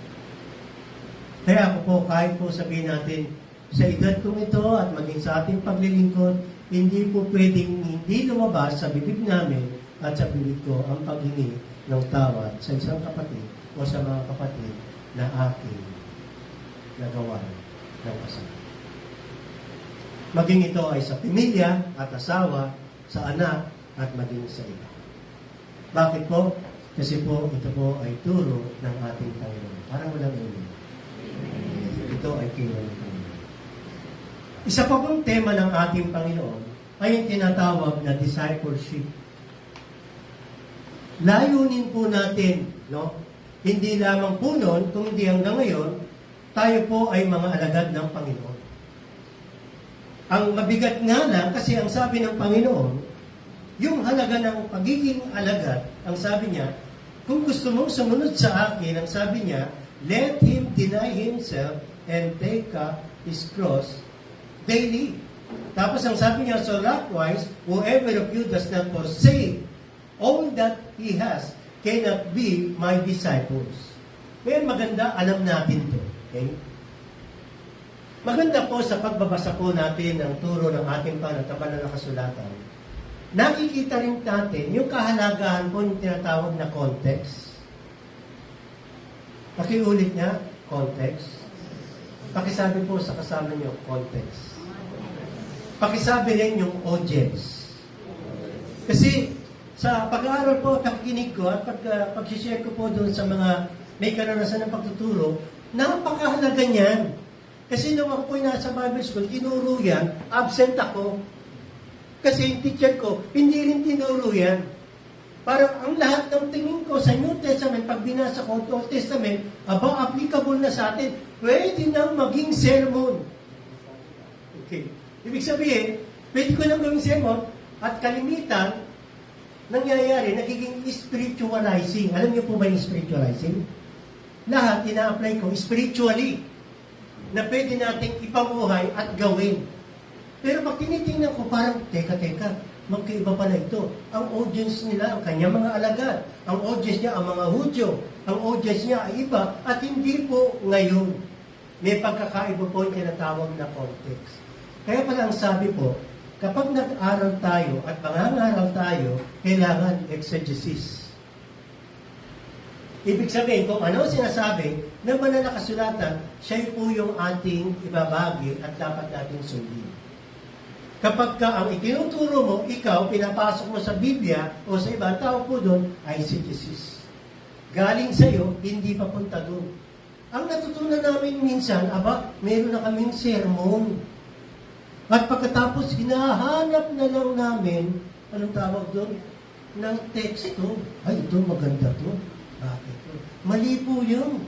Kaya ako po, kahit po sabihin natin, sa edad kong ito at maging sa ating paglilingkod, hindi po pwedeng hindi lumabas sa bibig namin at sa bibig ko ang paghingi ng tawad sa isang kapatid o sa mga kapatid na aking nagawa ng kasama. Maging ito ay sa pamilya at asawa, sa anak, at maging sa iba. Bakit po? Kasi po, ito po ay turo ng ating Panginoon. Parang walang amen. Ito ay turo ng Panginoon. Isa pa pong tema ng ating Panginoon ay yung tinatawag na discipleship. Layunin po natin, no? Hindi lamang po noon, kung hindi hanggang ngayon, tayo po ay mga alagad ng Panginoon. Ang mabigat nga lang, kasi ang sabi ng Panginoon, yung halaga ng pagiging alagad, ang sabi niya, kung gusto mong sumunod sa akin, ang sabi niya, let him deny himself and take up his cross daily. Tapos ang sabi niya, so likewise, whoever of you does not forsake all that he has cannot be my disciples. Kaya maganda, alam natin to. Okay? Maganda po sa pagbabasa po natin ng turo ng ating panataban na kasulatan. Nakikita rin natin yung kahalagahan po yung tinatawag na context. Pakiulit niya, context. Pakisabi po sa kasama niyo, context. Pakisabi rin yung audience. Kasi sa pag-aaral po, pakikinig ko at pag-share ko po doon sa mga may karanasan ng pagtuturo, napakahalaga niyan. Kasi nung ako po nasa Bible School, tinuro yan, absent ako. Kasi yung teacher ko, hindi rin tinuro yan. Parang ang lahat ng tingin ko sa New Testament, pag binasa ko Old Testament, applicable na sa atin, pwede nang maging sermon. Okay. Ibig sabihin, pwede ko nang gawing sermon, at kalimitan, nangyayari, nagiging spiritualizing. Alam niyo po ba yung spiritualizing? Lahat, ina-apply ko spiritually, na pwede nating ipamuhay at gawin. Pero pag tinitingnan ko, parang, teka, magkaiba pala ito. Ang audience nila, ang kanyang mga alagad. Ang audience niya, ang mga Hudyo. Ang audience niya ay iba. At hindi po ngayon. May pagkakaiba po yung tinatawag na context. Kaya pala ang sabi po, kapag nag-aral tayo at mangangaral tayo, kailangan exegesis. Ibig sabihin, kung ano sinasabi ng banal na kasulatan, siya po yung ating ibabagi at dapat nating sundin. Kapag ka ang itinuturo mo, ikaw, pinapasok mo sa Biblia o sa iba, tao po doon, eisegesis. Galing sa iyo, hindi papunta doon. Ang natutunan namin minsan, meron na kaming sermon. At pagkatapos, hinahanap na lang namin, anong tawag doon? Ng teksto. Ay, ito maganda to. Bakit to? Mali po yun.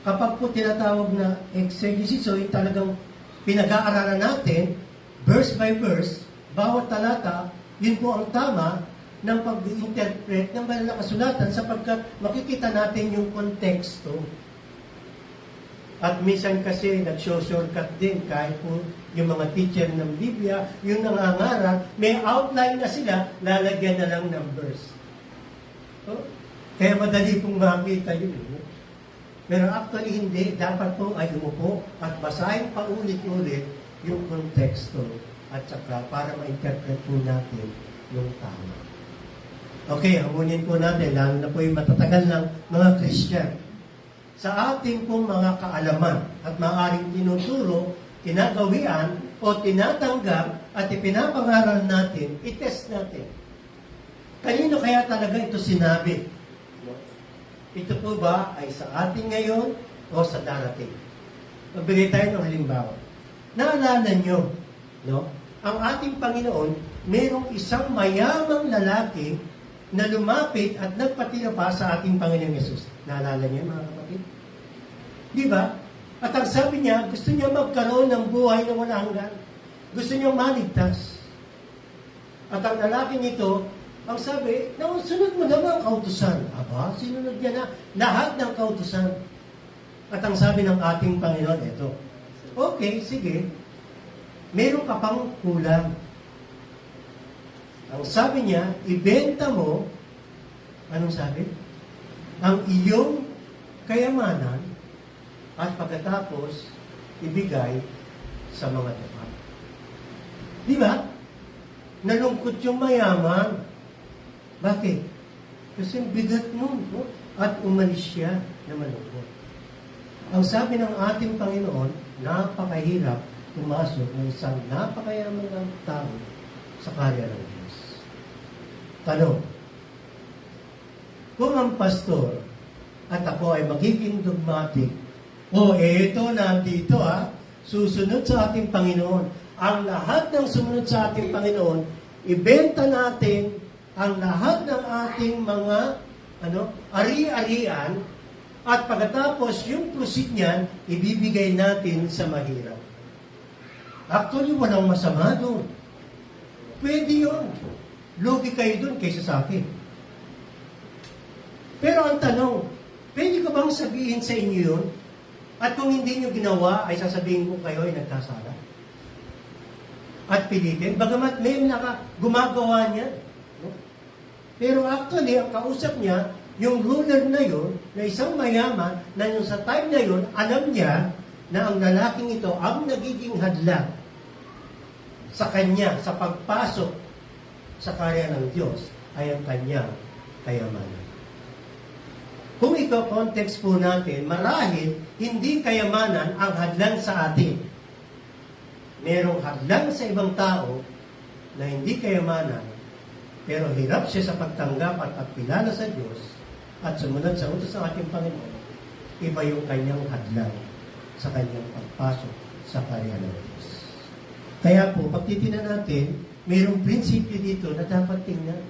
kapag po tinatawag na exegesis, so yung talagang pinag-aaralan natin, verse by verse, bawat talata, yun po ang tama ng pag-interpret ng banal na kasulatan sapagkat makikita natin yung konteksto. At minsan kasi nag-shortcut din kahit po yung mga teacher ng Biblia, yung nangangaral, may outline na sila, lalagyan na lang ng verse. So, kaya madali pong makita yun. Pero actually hindi, dapat po ay umupo at basahin pa ulit-ulit yung konteksto at saka para ma-interpret po natin yung tama. Okay, hamunin po natin, lalo na po yung matatagal ng mga Christian. Sa ating pong mga kaalaman at maaaring tinuturo, tinagawian o tinatanggap at ipinapangaral natin, itest natin. Kanino kaya talaga ito sinabi? Ito po ba ay sa atin ngayon o sa darating? Magbigay tayo ng halimbawa. Naalala nyo, no? Ang ating Panginoon, mayroong isang mayamang lalaki na lumapit at nagpatira pa sa ating Panginoong Yesus. Naalala niyo, mga kapatid? Di ba? At ang sabi niya, gusto niya magkaroon ng buhay na wala hanggan. Gusto niya maligtas. At ang lalaking ito, ang sabi, sunod mo naman ang kautusan. Aba, sinunod niya na lahat ng kautusan. At ang sabi ng ating Panginoon, ito, okay, sige, meron ka pang kulang. Ang sabi niya, ibenta mo, anong sabi? Ang iyong kayamanan at pagkatapos ibigay sa mga tapat. Di ba? Nalungkot yung mayaman. Bakit? Kasi bigat nun. No? At umalis siya na malungkot. Ang sabi ng ating Panginoon, napakahirap pumasok ng isang napakayamang tao sa karya ng Diyos. Tanong, kung ang pastor at ako ay magiging dogmatic, eto nandito susunod sa ating Panginoon. Ang lahat ng sumunod sa ating Panginoon, ibenta natin ang lahat ng ating mga ari-arian at pagkatapos yung proceed niyan, ibibigay natin sa mahirap. Actually, walang masama doon. Pwede yun. Lugi kayo doon kaysa sa akin. Pero ang tanong, pwede ko bang sabihin sa inyo yun? At kung hindi nyo ginawa, ay sasabihin ko kayo ay nagkasala. At pilitin, bagamat may gumagawa niya. No? Pero actually, ang kausap niya, yung ruler na yun, na isang mayaman, na yung sa time na yun, alam niya na ang lalaking ito ang nagiging hadlang sa kanya, sa pagpasok sa karya ng Diyos, ay ang kanyang kayamanan. Kung ito context po natin, marahil hindi kayamanan ang hadlang sa atin. Merong hadlang sa ibang tao na hindi kayamanan, pero hirap siya sa pagtanggap at pagkilala sa Diyos at sumunod sa utos ng ating Panginoon. Iba yung kanyang hadlang sa kanyang pagpasok sa karya ng Diyos. Kaya po, pag titignan natin, mayroong prinsipyo dito na dapat tingnan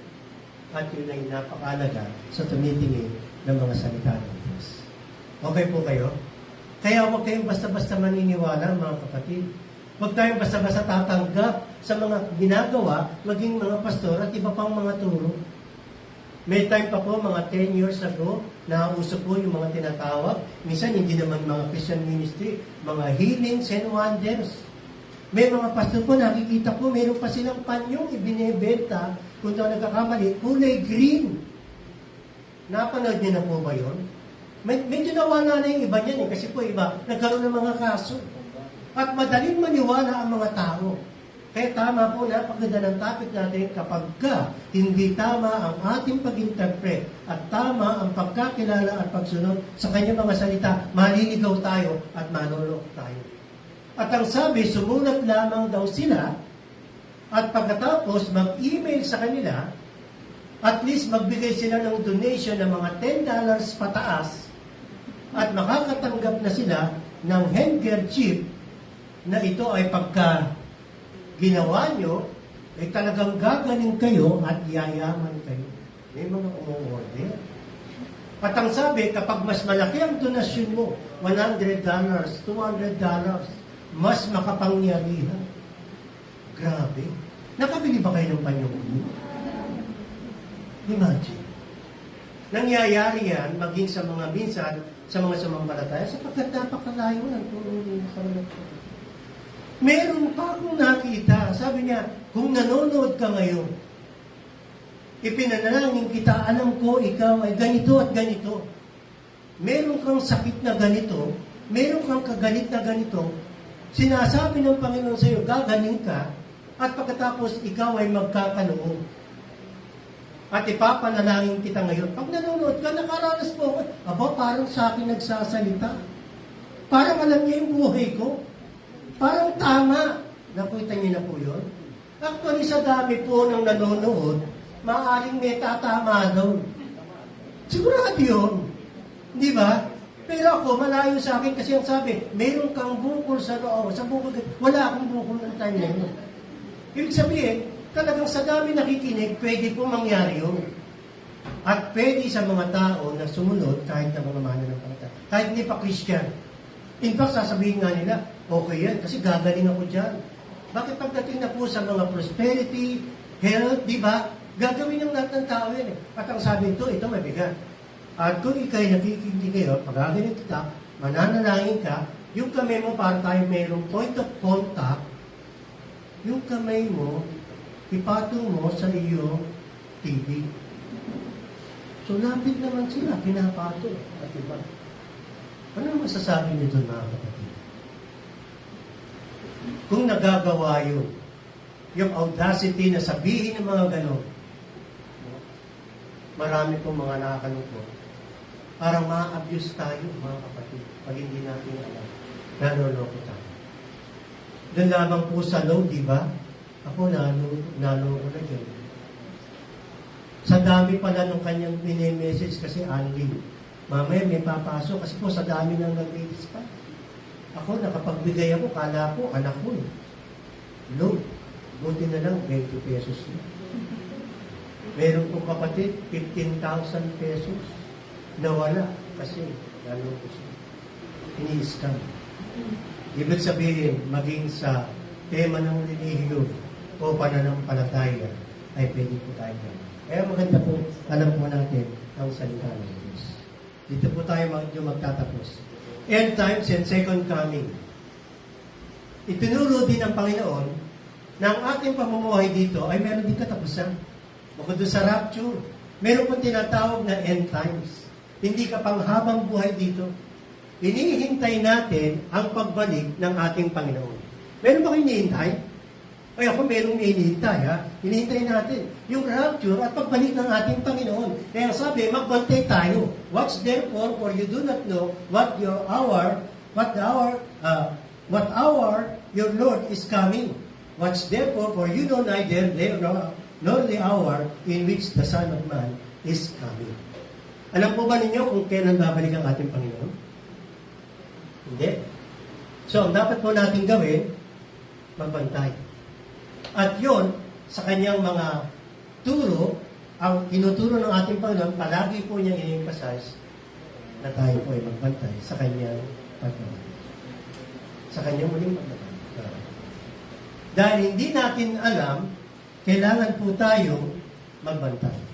at yun ay napakalaga sa tumitingin ng mga salita ng Diyos. Okay po kayo? Kaya huwag kayong basta-basta maniniwala, mga kapatid. Huwag tayong basta-basta tatanggap sa mga ginagawa, maging mga pastor at iba pang mga turo. May time pa po, mga 10 years ago, nauso po yung mga tinatawag. Minsan, hindi naman mga Christian ministry, mga healings and wonders. May mga pastor po, nakikita po, meron pa silang panyong ibinebenta, kung ito nagkakamali, kulay green. Napanood niyo na po ba yun? Medyo nawala na yung iba niyan kasi po iba, nagkaroon ng mga kaso. At madaling maniwala ang mga tao. Kaya tama po, napaganda ng topic natin kapag hindi tama ang ating pag-interpret at tama ang pagkakilala at pagsunod sa kanyang mga salita, maliligaw tayo at manulok tayo. At ang sabi, sumulat lamang daw sila at pagkatapos mag-email sa kanila, at least magbigay sila ng donation ng mga $10 pataas at makakatanggap na sila ng handkerchief na ito ay pagka ginawa nyo, ay talagang gagaling kayo at yayaman kayo. May mga umuorder. At ang sabi, kapag mas malaki ang donasyon mo, $100, $200, mas makapangyarihan. Grabe. Nakabili ba kayo ng panyong? Imagine. Nangyayari yan, maging sa mga minsan, sa mga sumamalataya, sapagkat napakalayo ng tulong sa mga. Meron pa akong nakita, sabi niya, kung nanonood ka ngayon, ipinanalangin kita, alam ko ikaw ay ganito at ganito. Meron kang sakit na ganito, meron kang kagalit na ganito, sinasabi ng Panginoon sa iyo, gagaling ka, at pagkatapos ikaw ay magkakaloob. At ipapanalangin kita ngayon. Pag nanonood ka, nakaranas po ako, aba, parang sa akin nagsasalita. Parang alam niya yung buhay ko. Parang tama. Nakita niyo na po yun? Actually, sa dami po ng nanonood, maaaring may tatama doon. Sigurado yun. Di ba? Pero ako, malayo sa akin kasi ang sabi, meron kang bukol sa loob. Sa bukol, wala akong bukol ng time na yun. Ibig sabihin, talagang sa dami nakikinig, pwede po mangyari yun. At pwede sa mga tao na sumunod kahit na mga mana ng pangata. Kahit hindi pa Christian. In fact, sasabihin nga nila, okay yan, kasi gagaling ako dyan. Bakit pagdating na po sa mga prosperity, health, di ba? Gagawin ng lahat ng tao yan. At ang sabi ito mabigat. At kung ikay nakikinig kayo, pagagaling kita, mananalangin ka, yung kamay mo para tayo mayroong point of contact, yung kamay mo, ipatong mo sa iyong TV. So, lapit naman sila, pinapatong. At iba. Ano masasabi nito, mga kapatid? Kung nagagawa yun, yung audacity na sabihin ng mga ganon, marami pong mga nakakalungkot. Parang ma-abuse tayo, mga kapatid, pag hindi natin alam. Naloloko tayo. Doon lamang po sa low, di ba? Ako, naloko na dyan. Sa dami pala nung kanyang mini-message kasi only. Mamaya may papasok kasi po sa dami nang nag-message pa. Ako, nakapagbigay ako, kala ko, anak ko. Low. Buti na lang, 20 pesos na. Meron po kapatid, 15,000 pesos. Nawala kasi naloko siya. Ini-scam. Ibig sabihin, maging sa tema ng relihiyon o pananampalataya ay pwede po tayo naman. Kaya maganda po, alam po natin ang salita ng Diyos. Dito po tayo magtatapos. End times and second coming. Itinuro din ng Panginoon na ang ating pamumuhay dito ay meron din katapusan. Bukod doon sa rapture, meron pong tinatawag na end times. Hindi ka pang habang buhay dito. Hinihintay natin ang pagbalik ng ating Panginoon. Meron ba kayo hinihintay? Ay ako, merong hinihintay, ha? Hinihintay natin yung rapture at pagbalik ng ating Panginoon. Kaya sabi, magbantay tayo. Watch therefore, for you do not know what hour your Lord is coming. Watch therefore, for you know neither day nor the hour in which the Son of Man is coming. Alam po ba ninyo kung kailan babalik ang ating Panginoon? Hindi. So, ang dapat po natin gawin, magbantay. At yon sa kanyang mga turo, ang tinuturo ng ating Panginoon, palagi po niya in-emphasize na tayo po ay magbantay sa kanyang pagkakas. Sa kanyang muling pagkakas. Dahil hindi natin alam, kailangan po tayong magbantay.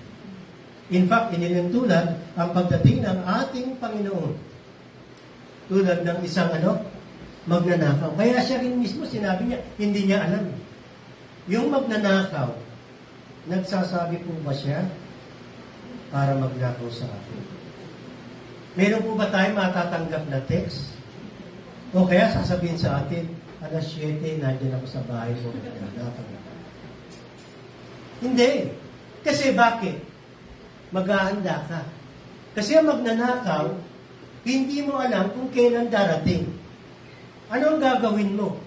In fact, inilintulan ang pagdating ng ating Panginoon. Tulad ng isang magnanakaw. Kaya siya rin mismo sinabi niya, hindi niya alam. Yung magnanakaw, nagsasabi po ba siya para magnakaw sa akin? Meron po ba tayo matatanggap na text? O kaya sasabihin sa atin, alas 7, nandiyan ako sa bahay mo. Hindi. Kasi bakit? Maghahanda ka. Kasi ang magnanakaw, hindi mo alam kung kailan darating. Ano ang gagawin mo?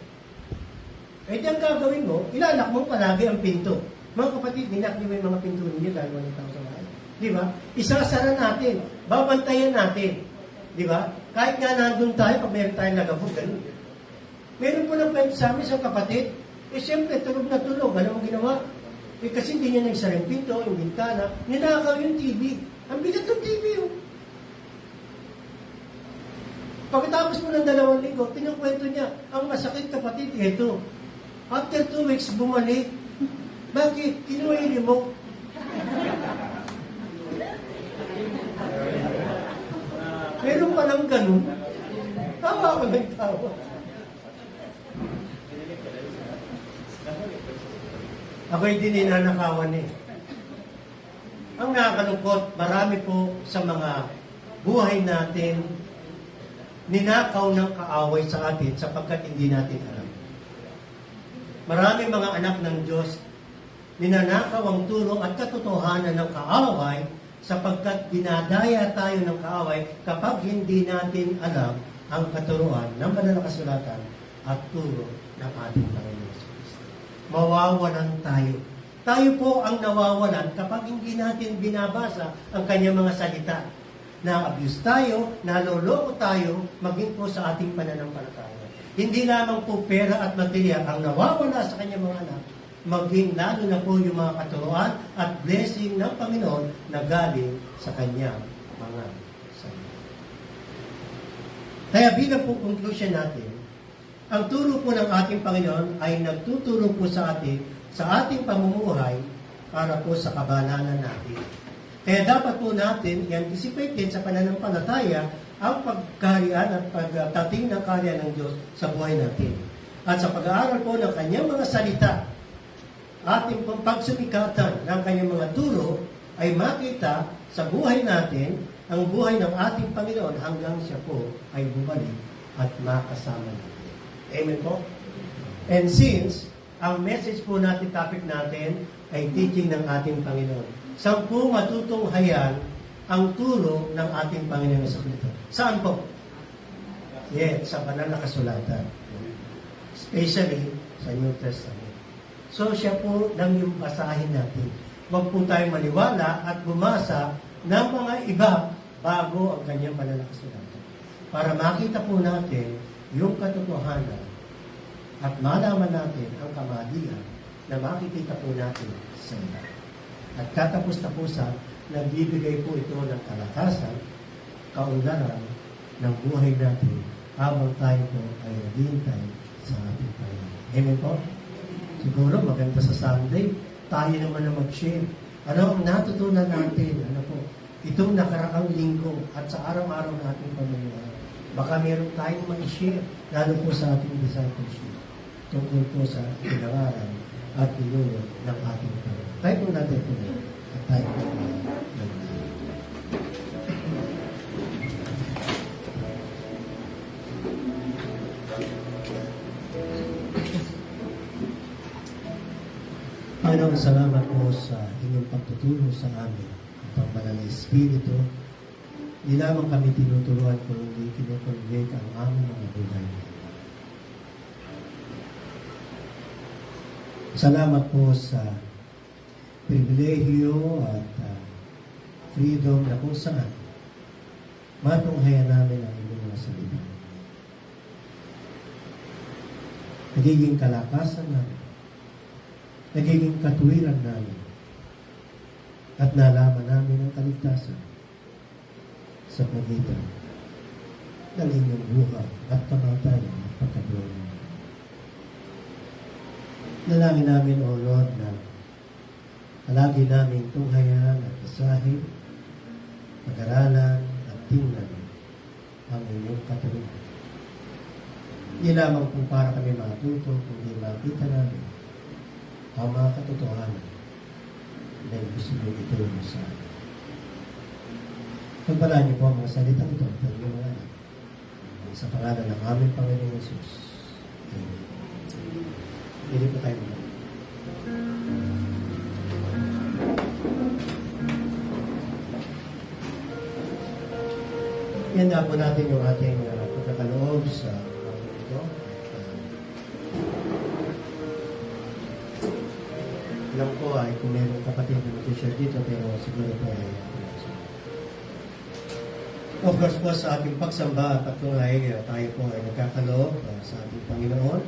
Eh, ang gagawin mo, ilalak mo palagi ang pinto. Mga kapatid, nilak niyo yung mga pinto ninyo dahil walang tao sa bahay. Di ba? Isasara natin. Babantayan natin. Di ba? Kahit nga nandun tayo, pag meron tayong nagabog, ganun. Meron po ng kwento sa amin sa kapatid, siyempre, tulog na tulog. Alam mo ginawa? Kasi hindi niya nagsara yung pinto, yung bintana. Ninakaw yung TV. Ang bigat ng TV, oh. Pagkatapos po ng 2 linggo, kinukwento niya, ang masakit kapatid, ito. After 2 weeks, bumalik. Bakit? Kinuwili mo. Meron palang ganun. Tawa ko ng tawa. Ako'y din ninanakawan eh. Ang nakakalungkot, marami po sa mga buhay natin ninakaw ng kaaway sa atin sapagkat hindi natin alam. Marami mga anak ng Diyos ninanakaw ang turo at katotohanan ng kaaway sapagkat dinadaya tayo ng kaaway kapag hindi natin alam ang katuruan ng banal na kasulatan at turo ng ating Panginoon Kristo. Mawawalan tayo. Tayo po ang nawawalan kapag hindi natin binabasa ang kanyang mga salita. Na-abuse tayo, naloloko tayo, maging po sa ating pananampalataya. Hindi lamang po pera at materya ang nawawala sa kanyang mga anak, maging lalo na po yung mga katuruan at blessing ng Panginoon na galing sa kanyang mga salita. Kaya bilang po conclusion natin, ang turo po ng ating Panginoon ay nagtuturo po sa atin sa ating pamumuhay para po sa kabanalan natin. Kaya dapat po natin i-anticipate din sa pananampalataya ang pagkarian at pagdating ng karya ng Diyos sa buhay natin. At sa pag-aaral po ng kanyang mga salita, ating pagsumikatan ng kanyang mga turo ay makita sa buhay natin ang buhay ng ating Panginoon hanggang siya po ay bumalik at makasama natin. Amen po? And since ang message po natin, topic natin, ay teaching ng ating Panginoon. Saan po matutunghayan ang turo ng ating Panginoon sa Kristo? Saan po? Yes, sa banal na kasulatan. Especially sa New Testament. So siya po nang yung basahin natin. Huwag po tayong maniwala at bumasa ng mga iba bago ang kanyang banal na kasulatan. Para makita po natin yung katotohanan at malaman natin ang kamalian na makikita po natin sa iba. At katapos-tapusan, nagbibigay po ito ng kalakasan, kaunlaran ng buhay natin habang tayo po ay naghihintay sa ating Panginoon. Amen po? Siguro maganda sa Sunday, tayo naman na mag-share. Ano ang natutunan natin? Ano po? Itong nakaraang linggo at sa araw-araw nating pamumuhay. Baka meron tayong ma-share, lalo po sa ating discipleship, tungkol po sa pinangaral at tinuro ng ating Panginoon. Tayo po natin po at tayo po Panginoon, salamat po sa inyong pagtuturo sa amin at ang banal na Espiritu. Hindi lamang kami tinuturuan kung hindi kinukonvert ang aming mga buhay. Salamat po sa pribilehyo at freedom na kung saan matunghayan namin ang inyong mga salita. Nagiging kalakasan namin, nagiging katuwiran namin, at nalaman namin ang kaligtasan sa pagitan ng inyong buhay at kamatayan at pagkabuhay namin. Nalangin namin, O Lord, na palagi namin tunghayan at basahin, pag-aralan at tingnan ang inyong katuruan. Hindi lamang kung para kami matuto, kundi makita namin ang mga katotohanan na gusto nyo ituro sa amin. Pagpalaan niyo po ang mga salitang ito at ang mga anak. Sa pangalan ng aming Panginoong Yesus. Amen. Hindi po tayo muna. Yan na po natin yung ating pagkakaloob sa ito. Alam ko ay kung meron kapatid na mag-share dito, pero siguro po ay of course po sa ating pagsamba at pagtunghay, tayo po ay nagkakaloob sa ating Panginoon.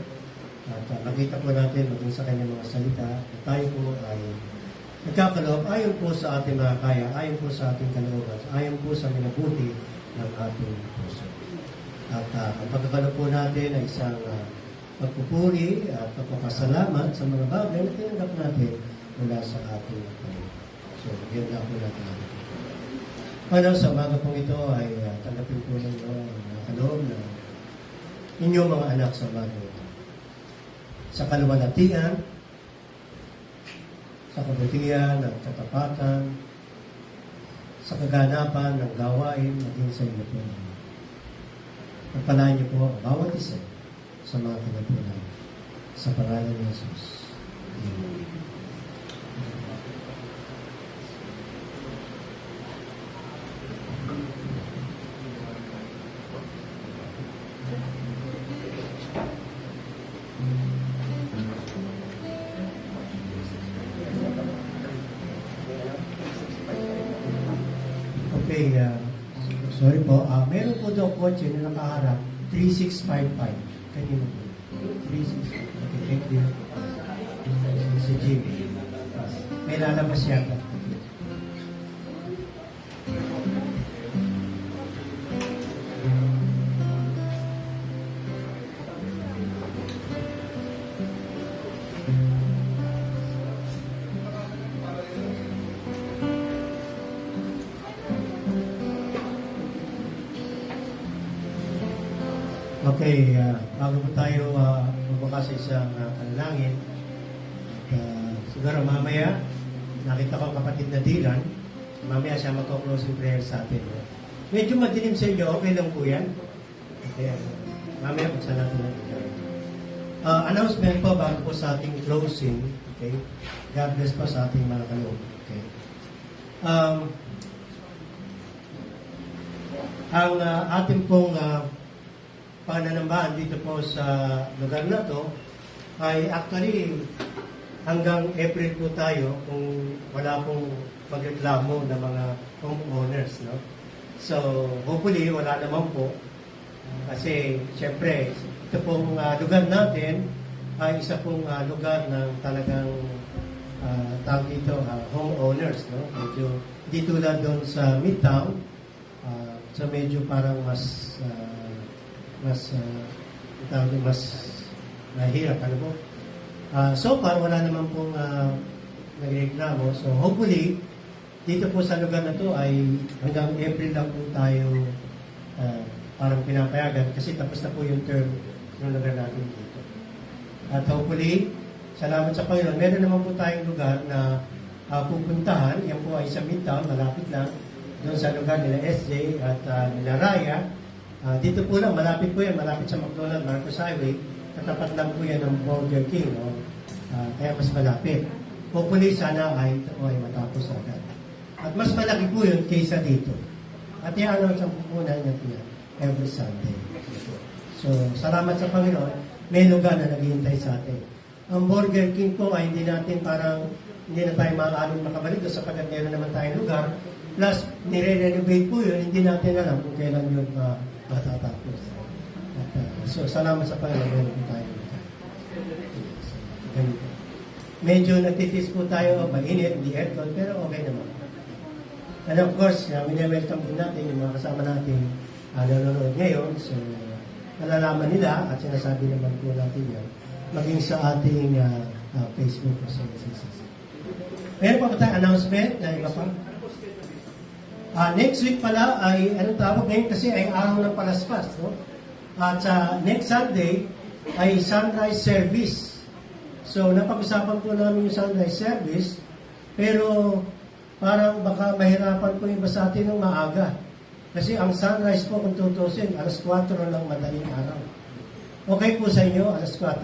At nakita po natin maging sa kanyang mga salita na tayo po ay nagkakaloob ayon po sa ating mga kaya, ayon po sa ating kalooban, ayon po sa minabuti ng ating puso. At ang pagkakalo po natin ay isang pagpupuri at pagpapasalamat sa mga bagay na tinanggap natin mula sa ating Panginoon. So, yun na po natin. Ano, sa umaga pong ito ay tanggapin po ninyo ang kaloob na inyong mga anak sa umaga ito. Sa kaluwalhatian, sa kabutihan at katapatan, sa kaganapan ng gawain maging sa inyo po. Pagpalain niyo po ang bawat isa sa mga kinapunan. Sa pangalan ni Jesus. Amen. Okay, sorry po. Meron po daw kotse na nakaharap 3655. Kanino po? 3655. Okay, thank you. Si Jimmy. May lalabas yata. Okay, bago po tayo bubukas sa isang panalangin, siguro mamaya, nakita ko ang kapatid na Dylan, mamaya siya magko-closing prayer sa atin. Medyo madilim sa inyo, okay lang po yan? Okay, mamaya buksan natin ang Dylan. Announcement po bago po sa ating closing, okay? God bless po sa ating mga kaloob, okay? Ang ating pong pananambahan dito po sa lugar na to ay actually hanggang April po tayo kung wala pong magreklamo ng mga homeowners, no? So hopefully wala naman po kasi syempre ito pong lugar natin ay isa pong lugar ng talagang tawag dito homeowners, no? Medyo di tulad doon sa Midtown, so medyo parang mas mahirap. Ano po? So far, wala naman pong nagreklamo. So hopefully, dito po sa lugar na to ay hanggang April lang po tayo parang pinapayagan kasi tapos na po yung term ng lugar natin dito. At hopefully, salamat sa Panginoon, meron naman po tayong lugar na pupuntahan. Yan po ay sa Midtown, malapit lang doon sa lugar nila SJ at nila Raya. Dito po lang, malapit po yan, malapit sa McDonald Marcos Highway, katapat lang po yan ng Burger King, no? Kaya mas malapit. Hopefully, sana ay ito po ay matapos agad. At mas malaki po yun kaysa dito. At i-announce ang pupunan natin yan every Sunday. So, salamat sa Panginoon, may lugar na naghihintay sa atin. Ang Burger King po ay hindi natin parang, hindi na tayo maaaring makabalik doon sapagkat meron naman tayong lugar. Plus, nire-renovate po yun, hindi natin alam kung kailan yun matatapos. At, so, salamat sa Panginoon, meron po tayo. Ganito. Medyo nagtitis po tayo, mainit, hindi aircon, pero okay naman. And of course, welcome din natin yung mga kasama natin nanonood ngayon. So, nalalaman nila at sinasabi naman po natin yan maging sa ating Facebook o sa SCC. Meron pa ba tayong announcement na iba pa? Next week pala ay, anong tawag ngayon kasi ay araw ng Palaspas, no? At next Sunday ay sunrise service. So, napag-usapan po namin yung sunrise service, pero parang baka mahirapan po yung sa atin ng maaga. Kasi ang sunrise po, kung tutusin, alas 4 ng madaling araw. Okay po sa inyo, alas 4?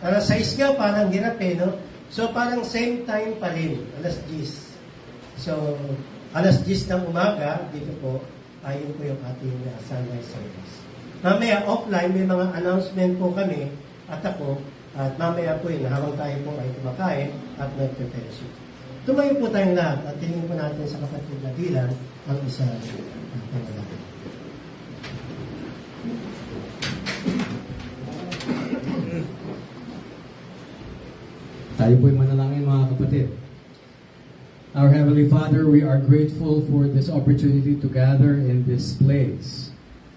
Alas 6 nga, parang hirap no? So, parang same time pa rin, alas 10. So, alas 10 ng umaga, dito po, ayun po yung ating sunrise service. Mamaya, offline, may mga announcement po kami, at ako, at mamaya po yun, habang tayo po ay kumakain at nag-preparation. Tumayo po tayong lahat at tingin po natin sa kapatid na Dylan ang isa pangalangin. Tayo po'y manalangin mga kapatid. Our Heavenly Father, we are grateful for this opportunity to gather in this place.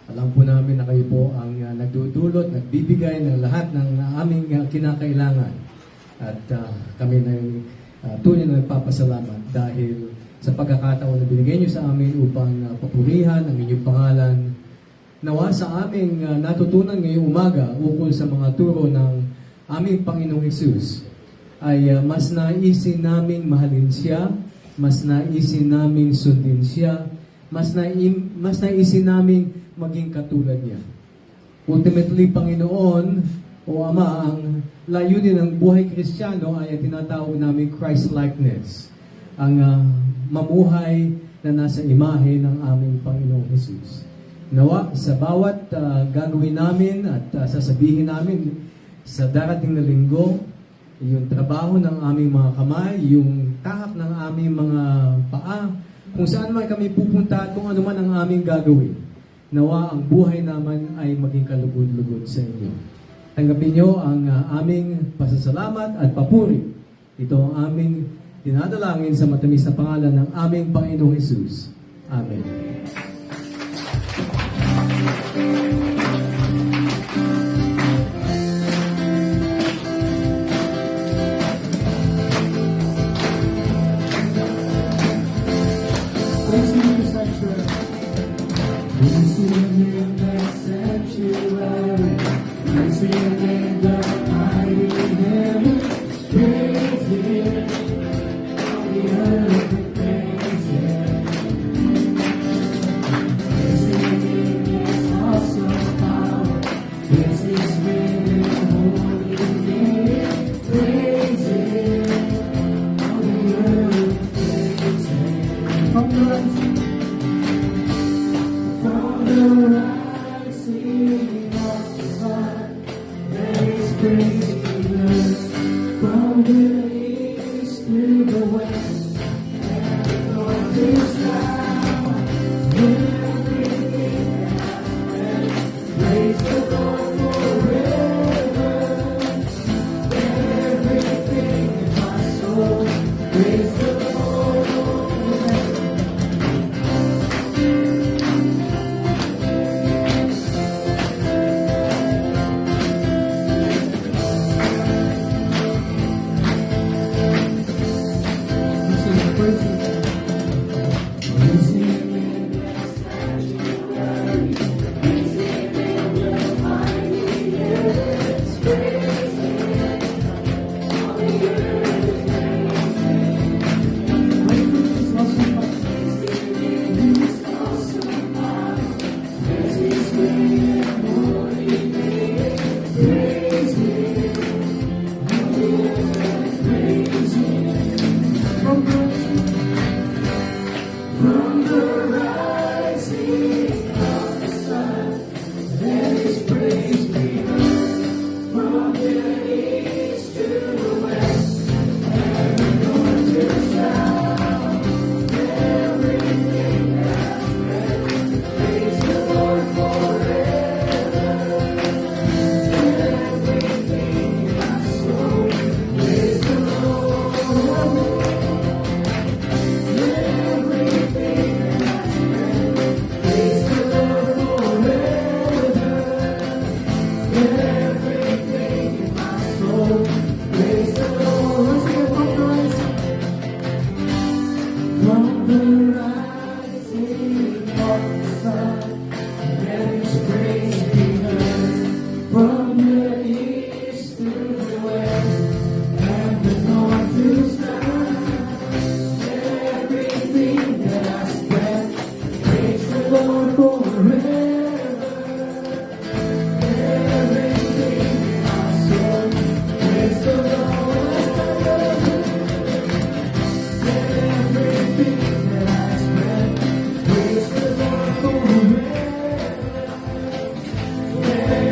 Alam po namin na kayo po ang nagdudulot, nagbibigay ng lahat ng aming kinakailangan. At kami na tunay na nagpapasalamat dahil sa pagkakataon na binigay niyo sa amin upang papurihan ang inyong pangalan. Nawa sa aming natutunan ngayong umaga ukol sa mga turo ng aming Panginoong Hesus ay mas naisin naming mahalin siya, mas naisin naming sundin siya, mas naisin naming maging katulad niya. Ultimately, Panginoon o Ama, ang layunin ng buhay Kristiyano ay ang tinatawag namin Christ-likeness. Ang mamuhay na nasa imahe ng aming Panginoong Hesus. Nawa, sa bawat gagawin namin at sasabihin namin sa darating na linggo, yung trabaho ng aming mga kamay, yung tahak ng aming mga paa, kung saan man kami pupunta at kung ano man ang aming gagawin. Nawa ang buhay naman ay maging kalugod-lugod sa inyo. Tanggapin niyo ang aming pasasalamat at papuri. Ito ang aming dinadalangin sa matamis na pangalan ng aming Panginoong Hesus. Amen. Praise Him in the sanctuary. Praise Him in the sanctuary. Praise Him in the mighty heavens. Praise Him on the earth. Praise Him. Praise Him in His awesome power. Praise His great and holy name. Praise Him on the earth. Praise Him. From the rising of the sun, there is praise in earth. From the east to the west, and the north to south, everything has breath. Praise the Lord forever. Everything in my soul, praise the Lord forever. From the rising of the sun, let His praise be heard. From the east to the west, and the north to south, everything has breath. Praise the Lord forever. Everything in my soul, praise the Lord. Everything has breath. Praise the Lord forever. Everything in my soul, praise the Lord. From the rising of the sun, let His praise be heard. From the east to the west, and the north to south, everything that has breath, praise the Lord forever. Everything in my soul, praise the Lord. Everything that has breath, praise the Lord forever.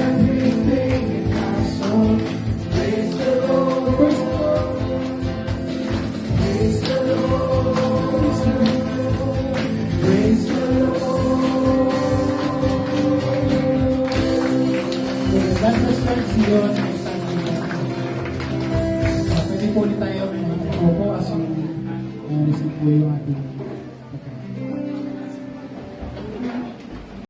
Everything in my soul, praise the Lord. Praise the Lord. Praise the Lord. God bless Zion. Pwede po ulit tayo upo as yung receive po yung ating